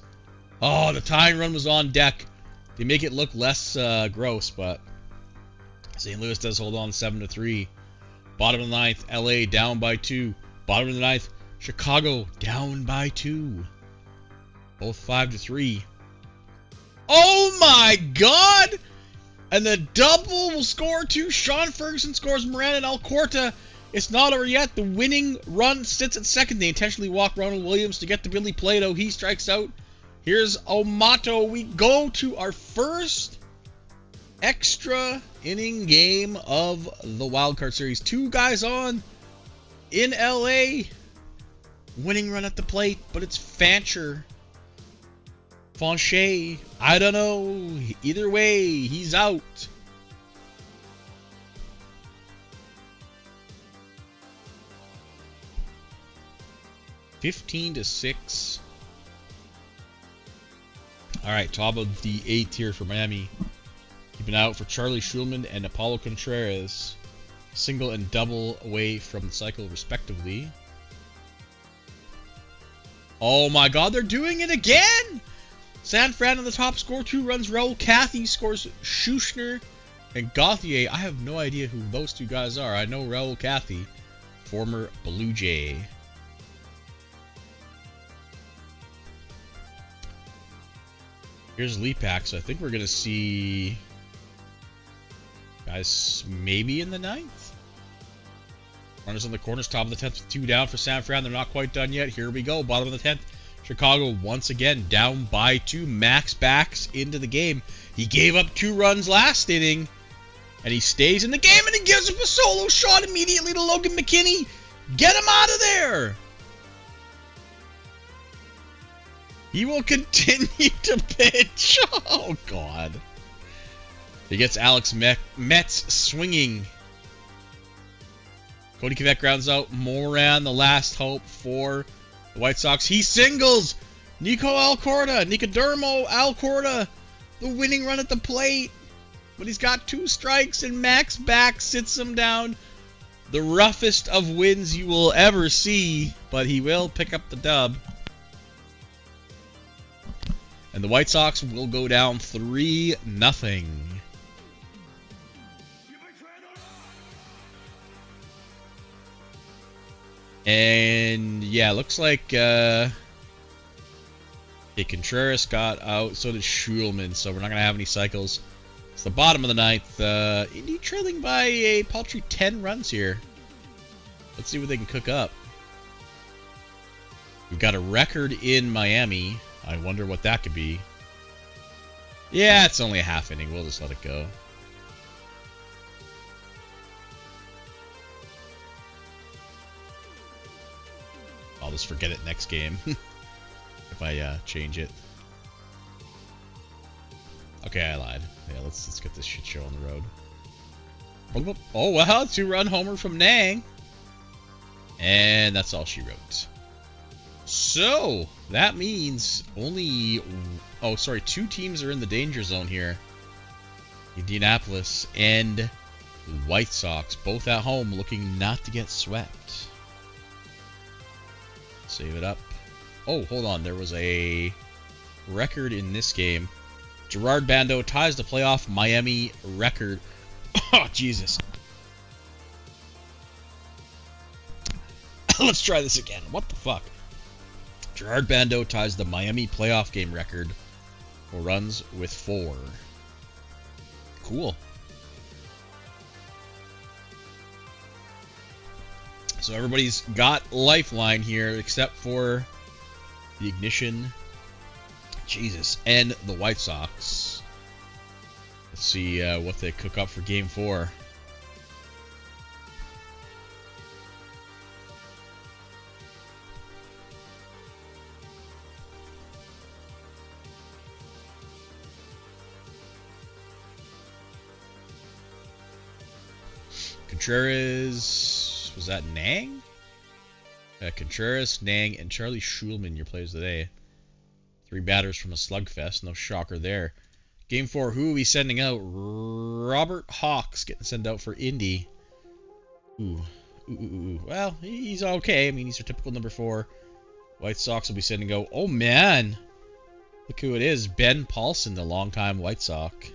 Oh, the tying run was on deck. They make it look less gross, but St. Louis does hold on 7-3. Bottom of the 9th, LA down by 2. Bottom of the 9th, Chicago down by 2. Both 5-3. Oh my God! And the double will score too. Sean Ferguson scores Moran and Alcorta. It's not over yet. The winning run sits at second. They intentionally walk Ronald Williams to get to Billy Plato. He strikes out. Here's Omato. We go to our first extra inning game of the wildcard series. 2 guys on in LA. Winning run at the plate, but it's Fancher. Fonche, I don't know. Either way, he's out. (15-6). All right, top of the 8th here for Miami. Keeping out for Charlie Schulman and Apollo Contreras. Single and double away from the cycle, respectively. Oh my God, they're doing it again! San Fran on the top, score 2 runs. Raul Cathy scores Schuschner and Gauthier. I have no idea who those 2 guys are. I know Raul Cathy, former Blue Jay. Here's Leapak, so I think we're going to see guys maybe in the 9th. Runners on the corners, top of the 10th, 2 down for San Fran. They're not quite done yet. Here we go, bottom of the 10th. Chicago once again down by 2. Max backs into the game. He gave up 2 runs last inning, and he stays in the game, and he gives up a solo shot immediately to Logan McKinney. Get him out of there! He will continue to pitch. Oh, God. He gets Alex Metz swinging. Cody Kvet grounds out. Moran, the last hope for the White Sox. He singles. Nicodermo Alcorta. The winning run at the plate. But he's got 2 strikes, and Max back sits him down. The roughest of wins you will ever see, but he will pick up the dub. And the White Sox will go down 3-0. And yeah, looks like Contreras got out. So did Schulman. So we're not gonna have any cycles. It's the bottom of the 9th. Indy trailing by a paltry 10 runs here. Let's see what they can cook up. We've got a record in Miami. I wonder what that could be. Yeah, it's only a half inning. We'll just let it go. I'll just forget it next game if I change it. Okay, I lied. Yeah, let's get this shit show on the road. Oh wow, 2-run homer from Nang. And that's all she wrote. So, that means only... Oh, sorry, 2 teams are in the danger zone here. Indianapolis and the White Sox, both at home, looking not to get swept. Save it up. Oh, hold on. There was a record in this game. Gerard Bando ties the playoff Miami record. Oh, Jesus. Let's try this again. What the fuck? Gerard Bando ties the Miami playoff game record for runs with 4. Cool. So everybody's got lifeline here except for the Ignition, Jesus, and the White Sox. Let's see what they cook up for Game 4. Contreras, was that Nang? Contreras, Nang, and Charlie Schulman, your players today. 3 batters from a slugfest, no shocker there. Game 4, who are we sending out? Robert Hawks getting sent out for Indy. Ooh. Well, he's okay. I mean, he's your typical number 4. White Sox will be sending out, oh man, look who it is, Ben Paulson, the longtime White Sox.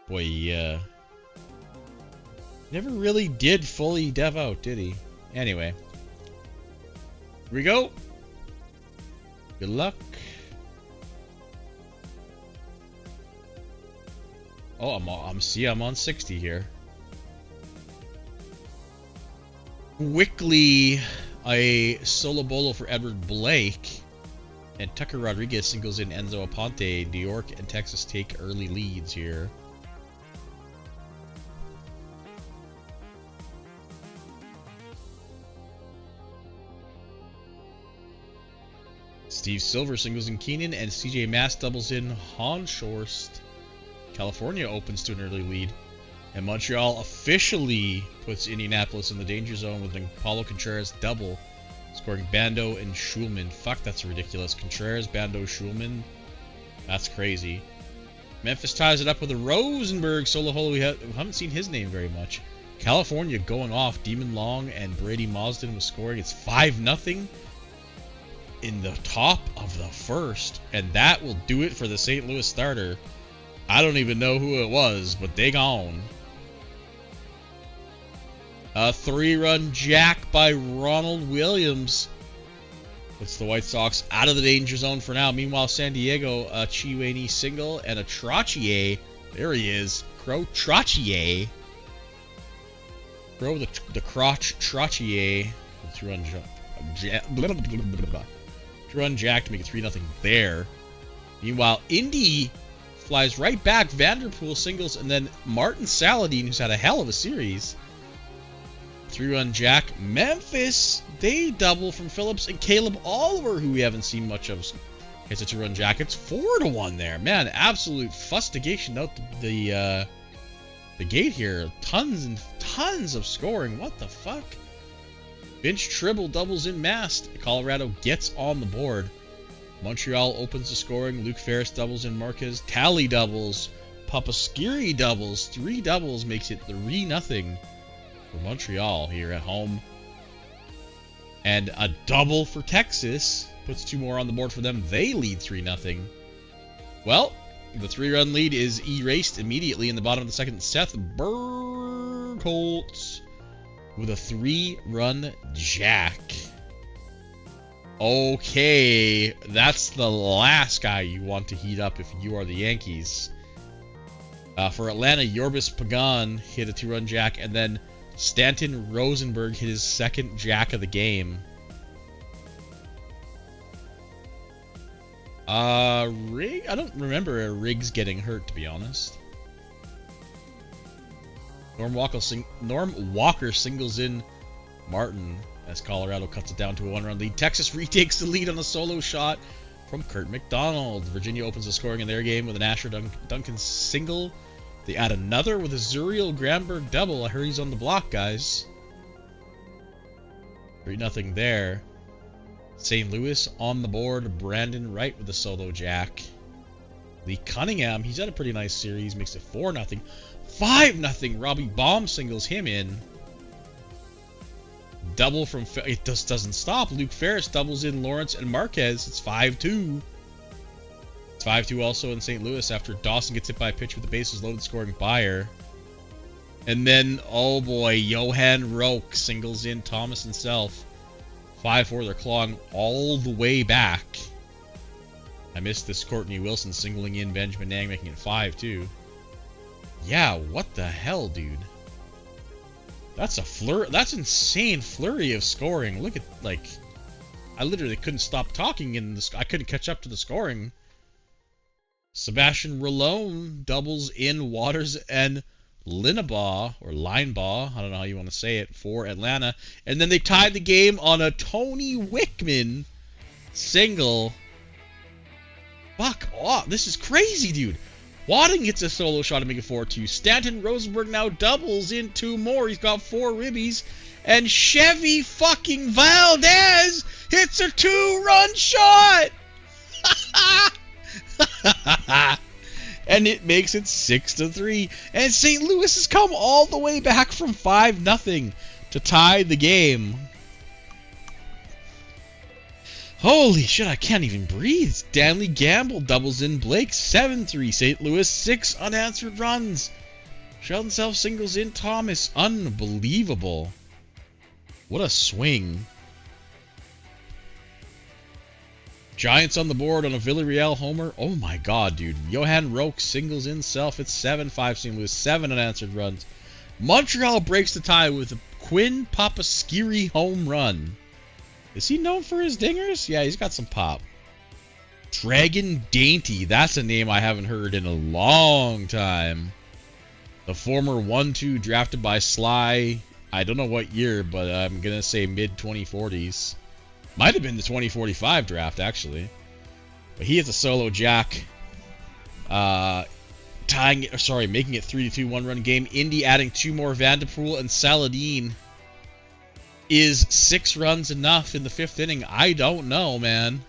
Boy, never really did fully dev out, did he? Anyway. Here we go. Good luck. Oh, I'm on 60 here. Quickly, a solo bolo for Edward Blake. And Tucker Rodriguez singles in Enzo Aponte. New York and Texas take early leads here. Steve Silver singles in Keenan, and CJ Mass doubles in Honshorst. California opens to an early lead, and Montreal officially puts Indianapolis in the danger zone with an Paulo Contreras double, scoring Bando and Schulman. Fuck, that's ridiculous. Contreras, Bando, Schulman. That's crazy. Memphis ties it up with a Rosenberg solo hole. We haven't seen his name very much. California going off. Demon Long and Brady Mausden was scoring. It's 5-0. In the top of the first, and that will do it for the St. Louis starter. I don't even know who it was, but they gone. A 3-run jack by Ronald Williams puts the White Sox out of the danger zone for now. Meanwhile, San Diego, a Chiwani single and a Trottier. There he is, Crow Trottier. Crow the crotch Trottier. 3-run jump. Run jack to make it 3-0 there. Meanwhile, Indy flies right back. Vanderpool singles, and then Martin Saladin, who's had a hell of a series. 3-run jack. Memphis, they double from Phillips, and Caleb Oliver, who we haven't seen much of, hits a 2-run jack. It's 4-1 there. Man, absolute fustigation out the gate here. Tons and tons of scoring. What the fuck? Vince Tribble doubles in Mast. Colorado gets on the board. Montreal opens the scoring. Luke Ferris doubles in Marquez. Tally doubles. Papaskiri doubles. 3 doubles makes it 3-0 for Montreal here at home. And a double for Texas puts 2 more on the board for them. They lead 3-0. Well, the 3-run lead is erased immediately in the bottom of the second. Seth Burkholz with a 3-run jack. Okay, that's the last guy you want to heat up if you are the Yankees. For Atlanta, Yorbis Pagan hit a 2-run jack, and then Stanton Rosenberg hit his 2nd jack of the game. Rig? I don't remember Riggs getting hurt, to be honest. Norm Walker singles in Martin as Colorado cuts it down to a 1-run lead. Texas retakes the lead on a solo shot from Kurt McDonald. Virginia opens the scoring in their game with an Asher Duncan single. They add another with a Zuriel Granberg double. I heard he's on the block, guys. 3-0 there. St. Louis on the board. Brandon Wright with the solo jack. Lee Cunningham, he's had a pretty nice series. Makes it 4-0. 5-0. Robbie Baum singles him in. Double from... It just doesn't stop. Luke Ferris doubles in Lawrence and Marquez. It's 5-2. It's 5-2 also in St. Louis after Dawson gets hit by a pitch with the bases loaded, scoring Byer. And then, oh boy, Johan Roque singles in Thomas himself. 5-4. They're clawing all the way back. I missed this Courtney Wilson singling in Benjamin Nang, making it 5-2. Yeah, what the hell, dude? That's a that's insane flurry of scoring. Look at, like, I literally couldn't stop talking in this. I couldn't catch up to the scoring. Sebastian Rolone doubles in Waters and Linebaugh, or Linebaugh, I don't know how you want to say it, for Atlanta. And then they tied the game on a Tony Wickman single. Fuck off. This is crazy, dude. Wadding hits a solo shot to make it 4-2. Stanton Rosenberg now doubles in 2 more. He's got 4 ribbies. And Chevy fucking Valdez hits a 2-run shot. And it makes it 6-3. And St. Louis has come all the way back from 5-0 to tie the game. Holy shit, I can't even breathe. Stanley Gamble doubles in Blake. 7-3. St. Louis, 6 unanswered runs. Sheldon Self singles in Thomas. Unbelievable. What a swing. Giants on the board on a Villarreal homer. Oh my god, dude. Johan Roque singles in Self. It's 7-5. St. Louis, 7 unanswered runs. Montreal breaks the tie with a Quinn Papaskiri home run. Is he known for his dingers? Yeah, he's got some pop. Dragon Dainty. That's a name I haven't heard in a long time. The former 1-2 drafted by Sly. I don't know what year, but I'm going to say mid-2040s. Might have been the 2045 draft, actually. But he hits a solo jack. Making it 3-2 one-run game. Indy adding 2 more. Vanderpool and Saladin. Is 6 runs enough in the 5th inning? I don't know, man.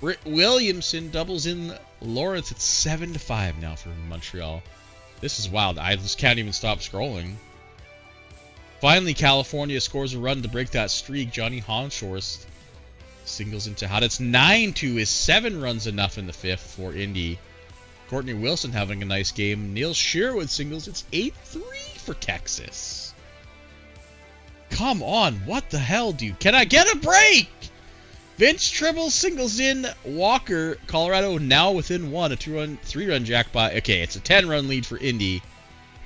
Britt Williamson doubles in Lawrence. It's 7-5 now for Montreal. This is wild. I just can't even stop scrolling. Finally, California scores a run to break that streak. Johnny Honshorst singles into hot. It's 9-2. Is 7 runs enough in the 5th for Indy? Courtney Wilson having a nice game. Neil Sherwood singles. It's 8-3 for Texas. Come on, what the hell, dude? Can I get a break? Vince Tribble singles in Walker. Colorado now within 1. A 3-run jack by... Okay, it's a 10-run lead for Indy.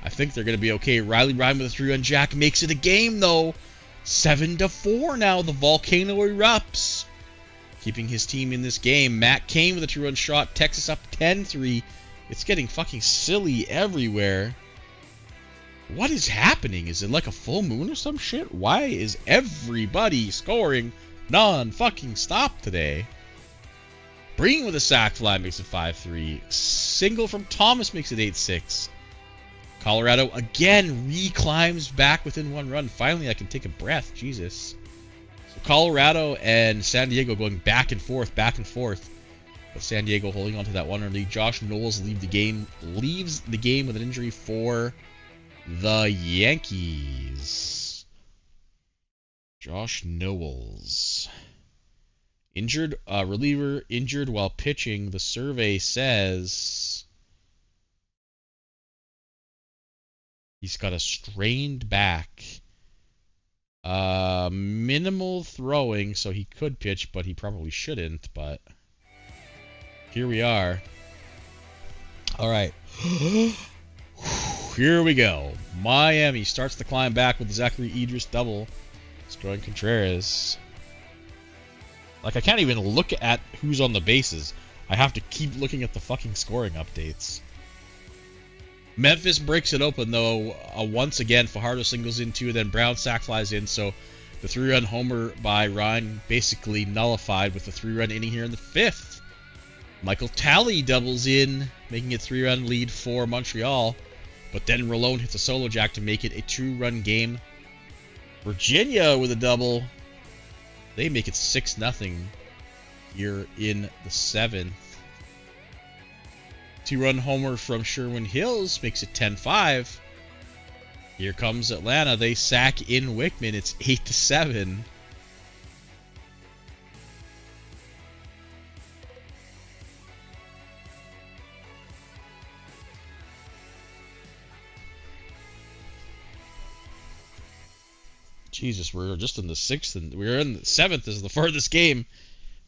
I think they're going to be okay. Riley Ryan with a 3-run jack makes it a game, though. 7-4 now. The volcano erupts. Keeping his team in this game. Matt Cain with a 2-run shot. Texas up 10-3. It's getting fucking silly everywhere. What is happening? Is it like a full moon or some shit? Why is everybody scoring non-fucking stop today? Breen with a sac fly makes it 5-3. Single from Thomas makes it 8-6. Colorado again reclimbs back within 1 run. Finally, I can take a breath. Jesus. So Colorado and San Diego going back and forth. But San Diego holding on to that 1-run lead. Josh Knowles leaves the game with an injury for the Yankees. Josh Knowles. Injured, reliever injured while pitching. The survey says he's got a strained back. Minimal throwing, so he could pitch, but he probably shouldn't. But here we are. All right. Here we go. Miami starts to climb back with Zachary Idris double. Scoring Contreras. Like, I can't even look at who's on the bases. I have to keep looking at the fucking scoring updates. Memphis breaks it open, though. Once again, Fajardo singles in 2, then Brown sac flies in, so the 3-run homer by Ryan basically nullified with the 3-run inning here in the 5th. Michael Talley doubles in, making it 3-run lead for Montreal. But then Rolone hits a solo jack to make it a 2-run game. Virginia with a double. They make it 6-0 here in the 7th. 2-run homer from Sherwin Hills makes it 10-5. Here comes Atlanta. They sack in Wickman. It's 8-7. Jesus, we're just in the 6th, and we're in the 7th. This is the farthest game.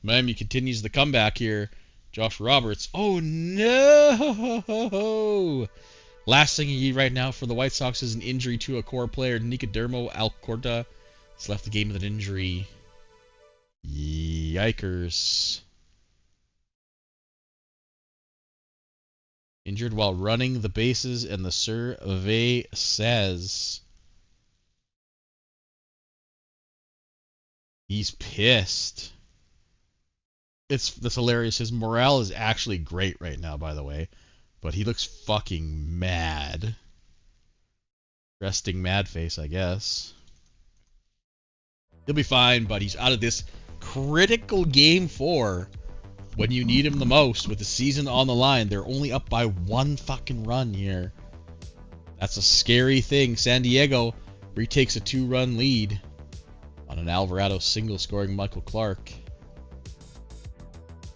Miami continues the comeback here. Josh Roberts. Oh, no! Last thing you need right now for the White Sox is an injury to a core player. Nicodermo Alcorta has left the game with an injury. Yikers. Injured while running the bases, and the survey says he's pissed. That's hilarious. His morale is actually great right now, by the way. But he looks fucking mad. Resting mad face, I guess. He'll be fine, but he's out of this critical game 4 when you need him the most with the season on the line. They're only up by 1 fucking run here. That's a scary thing. San Diego retakes a 2-run lead on an Alvarado single scoring Michael Clark.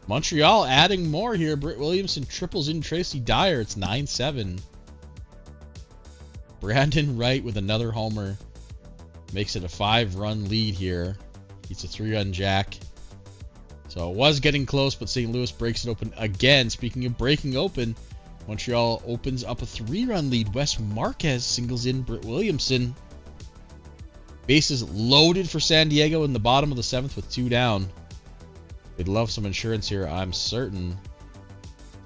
Montreal adding more here. Britt Williamson triples in Tracy Dyer. It's 9-7. Brandon Wright with another homer. Makes it a 5-run lead here. It's a 3-run jack. So it was getting close, but St. Louis breaks it open again. Speaking of breaking open, Montreal opens up a 3-run lead. Wes Marquez singles in Britt Williamson. Bases loaded for San Diego in the bottom of the 7th with 2 down. They'd love some insurance here, I'm certain, to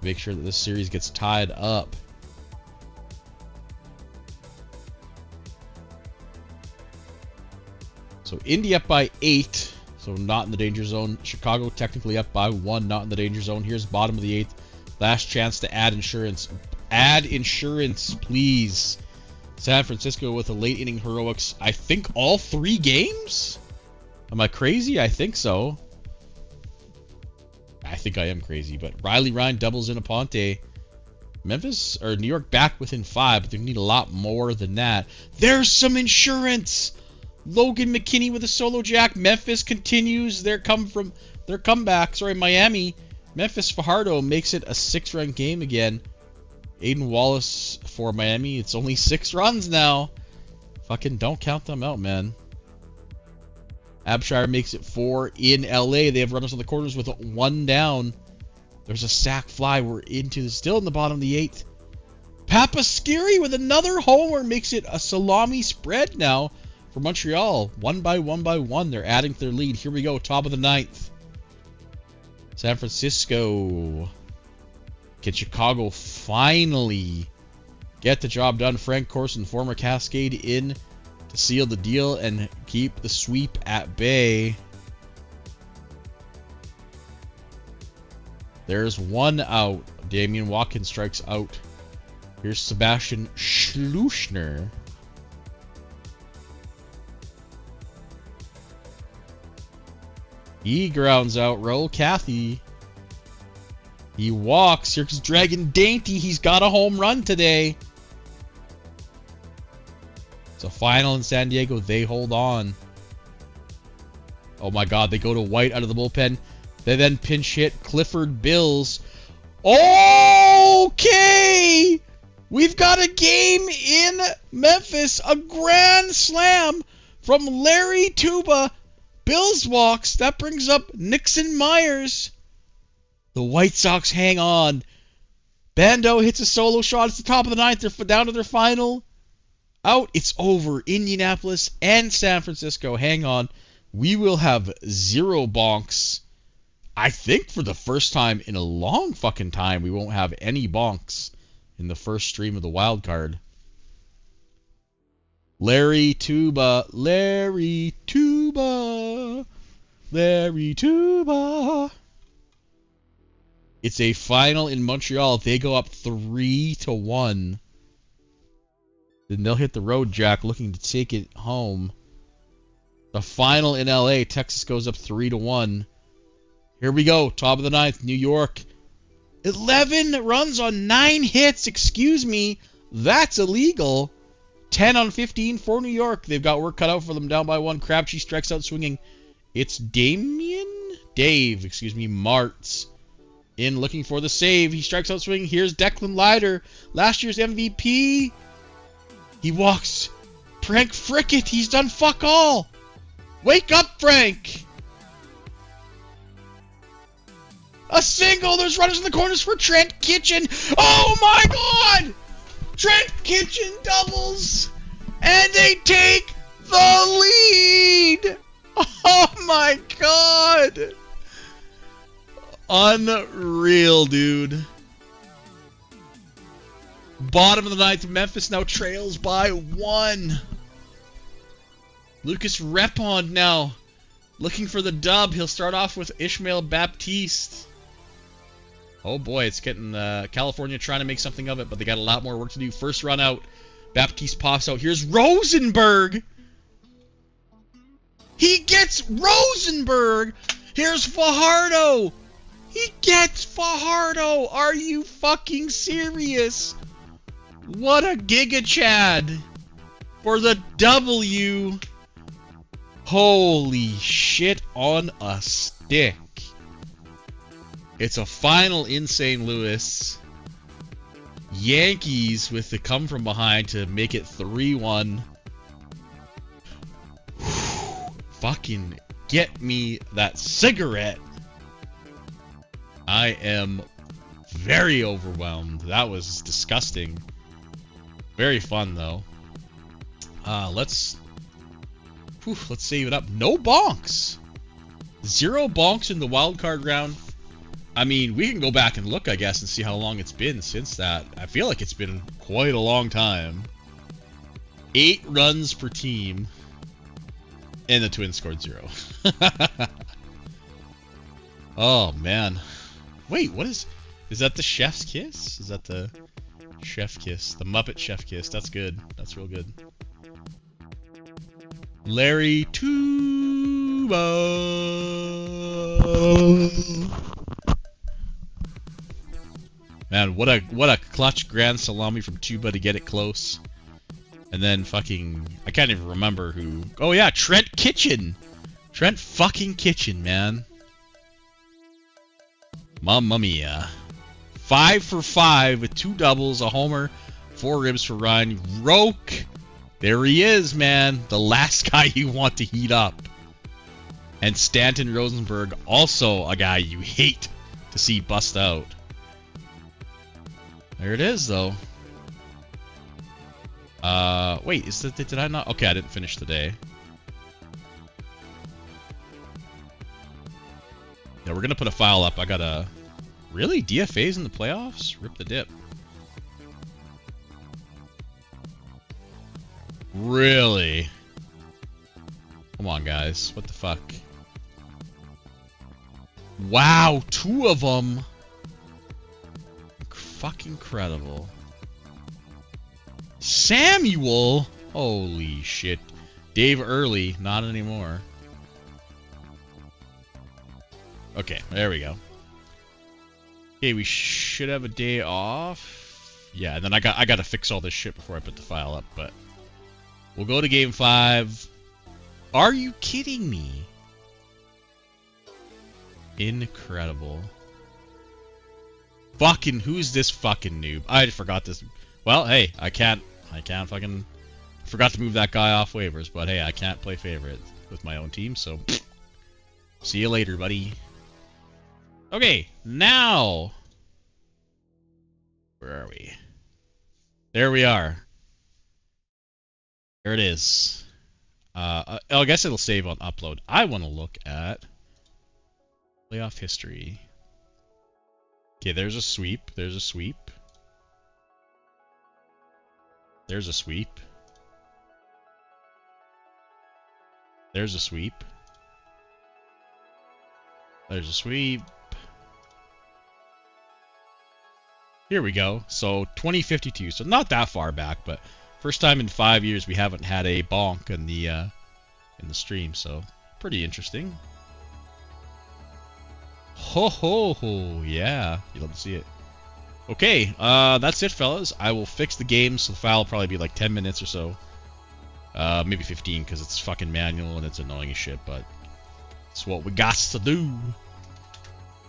make sure that this series gets tied up. So Indy up by 8, so not in the danger zone. Chicago technically up by 1, not in the danger zone. Here's bottom of the 8th. Last chance to add insurance. Add insurance, please. San Francisco with a late inning heroics. I think all 3 games? Am I crazy? I think so. I think I am crazy, but Riley Ryan doubles in Aponte. Memphis or New York back within 5, but they need a lot more than that. There's some insurance. Logan McKinney with a solo jack. Memphis continues their comeback. Sorry, Miami. Memphis Fajardo makes it a 6-run game again. Aiden Wallace for Miami. It's only 6 runs now. Fucking don't count them out, man. Abshire makes it 4 in LA. They have runners on the corners with 1 down. There's a sac fly. We're still in the bottom of the 8th. Papasqueri with another homer makes it a salami spread now for Montreal. 1 by 1. They're adding to their lead. Here we go. Top of the 9th. San Francisco. Can Chicago finally get the job done? Frank Corson, former Cascade, in to seal the deal and keep the sweep at bay. There's 1 out. Damian Watkins strikes out. Here's Sebastian Schluchner. He grounds out Raul Cathy. He walks. Here's Dragon Dainty. He's got a home run today. It's a final in San Diego. They hold on. Oh my God. They go to White out of the bullpen. They then pinch hit Clifford Bills. Okay! We've got a game in Memphis. A grand slam from Larry Tuba. Bills walks. That brings up Nixon Myers. The White Sox hang on. Bando hits a solo shot. It's the top of the 9th. They're down to their final out. It's over. Indianapolis and San Francisco hang on. We will have 0 bonks. I think for the first time in a long fucking time, we won't have any bonks in the first stream of the wild card. Larry Tuba. Larry Tuba. Larry Tuba. It's a final in Montreal. They go up 3-1. Then they'll hit the road, Jack, looking to take it home. The final in LA. Texas goes up 3-1. Here we go. Top of the ninth. New York. 11 runs on 9 hits. Excuse me. That's illegal. 10 on 15 for New York. They've got work cut out for them, down by 1. Crabtree strikes out swinging. It's Dave Martz in looking for the save. He strikes out swinging. Here's Declan Leiter, last year's MVP. He walks. Frank Frickett. He's done fuck all. Wake up, Frank. A single. There's runners in the corners for Trent Kitchen. Oh my God. Trent Kitchen doubles. And they take the lead. Oh my God. Unreal, dude. Bottom of the ninth, Memphis now trails by 1. Lucas Repond now looking for the dub. He'll start off with Ishmael Baptiste. Oh boy, it's getting California trying to make something of it, but they got a lot more work to do. First run out. Baptiste pops out. Here's Rosenberg. He gets Rosenberg. Here's Fajardo. He gets Fajardo. Are you fucking serious? What a Giga Chad for the W. Holy shit on a stick. It's a final in St. Louis. Yankees with the come from behind to make it 3-1. Fucking get me that cigarette. I am very overwhelmed. That was disgusting. Very fun though. Let's save it up. No bonks. 0 bonks in the wild card round. I mean, we can go back and look, I guess, and see how long it's been since that. I feel like it's been quite a long time. 8 runs per team. And the Twins scored 0. Oh, man. Wait, what is that the chef's kiss? Is that the chef kiss? The Muppet chef kiss. That's good. That's real good. Larry Tuba. Man, what a clutch grand salami from Tuba to get it close. And then fucking, I can't even remember who. Oh yeah, Trent Kitchen. Trent fucking Kitchen, man. Mamma mia. 5 for 5 with 2 doubles, a homer, 4 ribs for Ryan. Roke. There he is, man. The last guy you want to heat up. And Stanton Rosenberg, also a guy you hate to see bust out. There it is, though. Wait, did I not? Okay, I didn't finish the day. Yeah, we're gonna put a file up. I gotta... Really? DFAs in the playoffs? Rip the dip. Really? Come on, guys. What the fuck? Wow, 2 of them. Fucking incredible. Samuel? Holy shit. Dave Early, not anymore. Okay, there we go. Okay, we should have a day off. Yeah, and then I got to fix all this shit before I put the file up, but we'll go to game 5. Are you kidding me? Incredible. Fucking, who's this fucking noob? I forgot this. Well, hey, I can't fucking... Forgot to move that guy off waivers, but hey, I can't play favorite with my own team, so... See you later, buddy. Okay, now... Where are we? There we are. There it is. I guess it'll save on upload. I want to look at playoff history. Okay, there's a sweep. There's a sweep. There's a sweep. There's a sweep. There's a sweep. Here we go. So 2052. So not that far back, but first time in 5 years we haven't had a bonk in in the stream, so pretty interesting. Ho ho ho, yeah, you love to see it. Okay, that's it, fellas. I will fix the game, so the file will probably be like 10 minutes or so. Maybe 15, because it's fucking manual and it's annoying as shit, but it's what we got to do.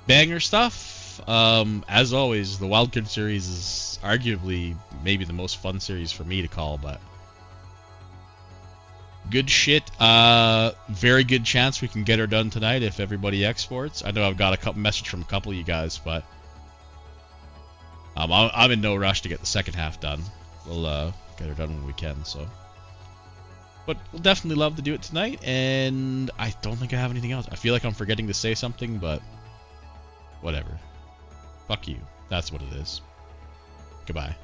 Banger stuff. As always, the Wildcard series is arguably maybe the most fun series for me to call, but good shit. Very good chance we can get her done tonight if everybody exports. I know I've got a couple message from a couple of you guys, but I'm in no rush to get the second half done. We'll get her done when we can. So, but we'll definitely love to do it tonight. And I don't think I have anything else. I feel like I'm forgetting to say something, but whatever. Fuck you. That's what it is. Goodbye.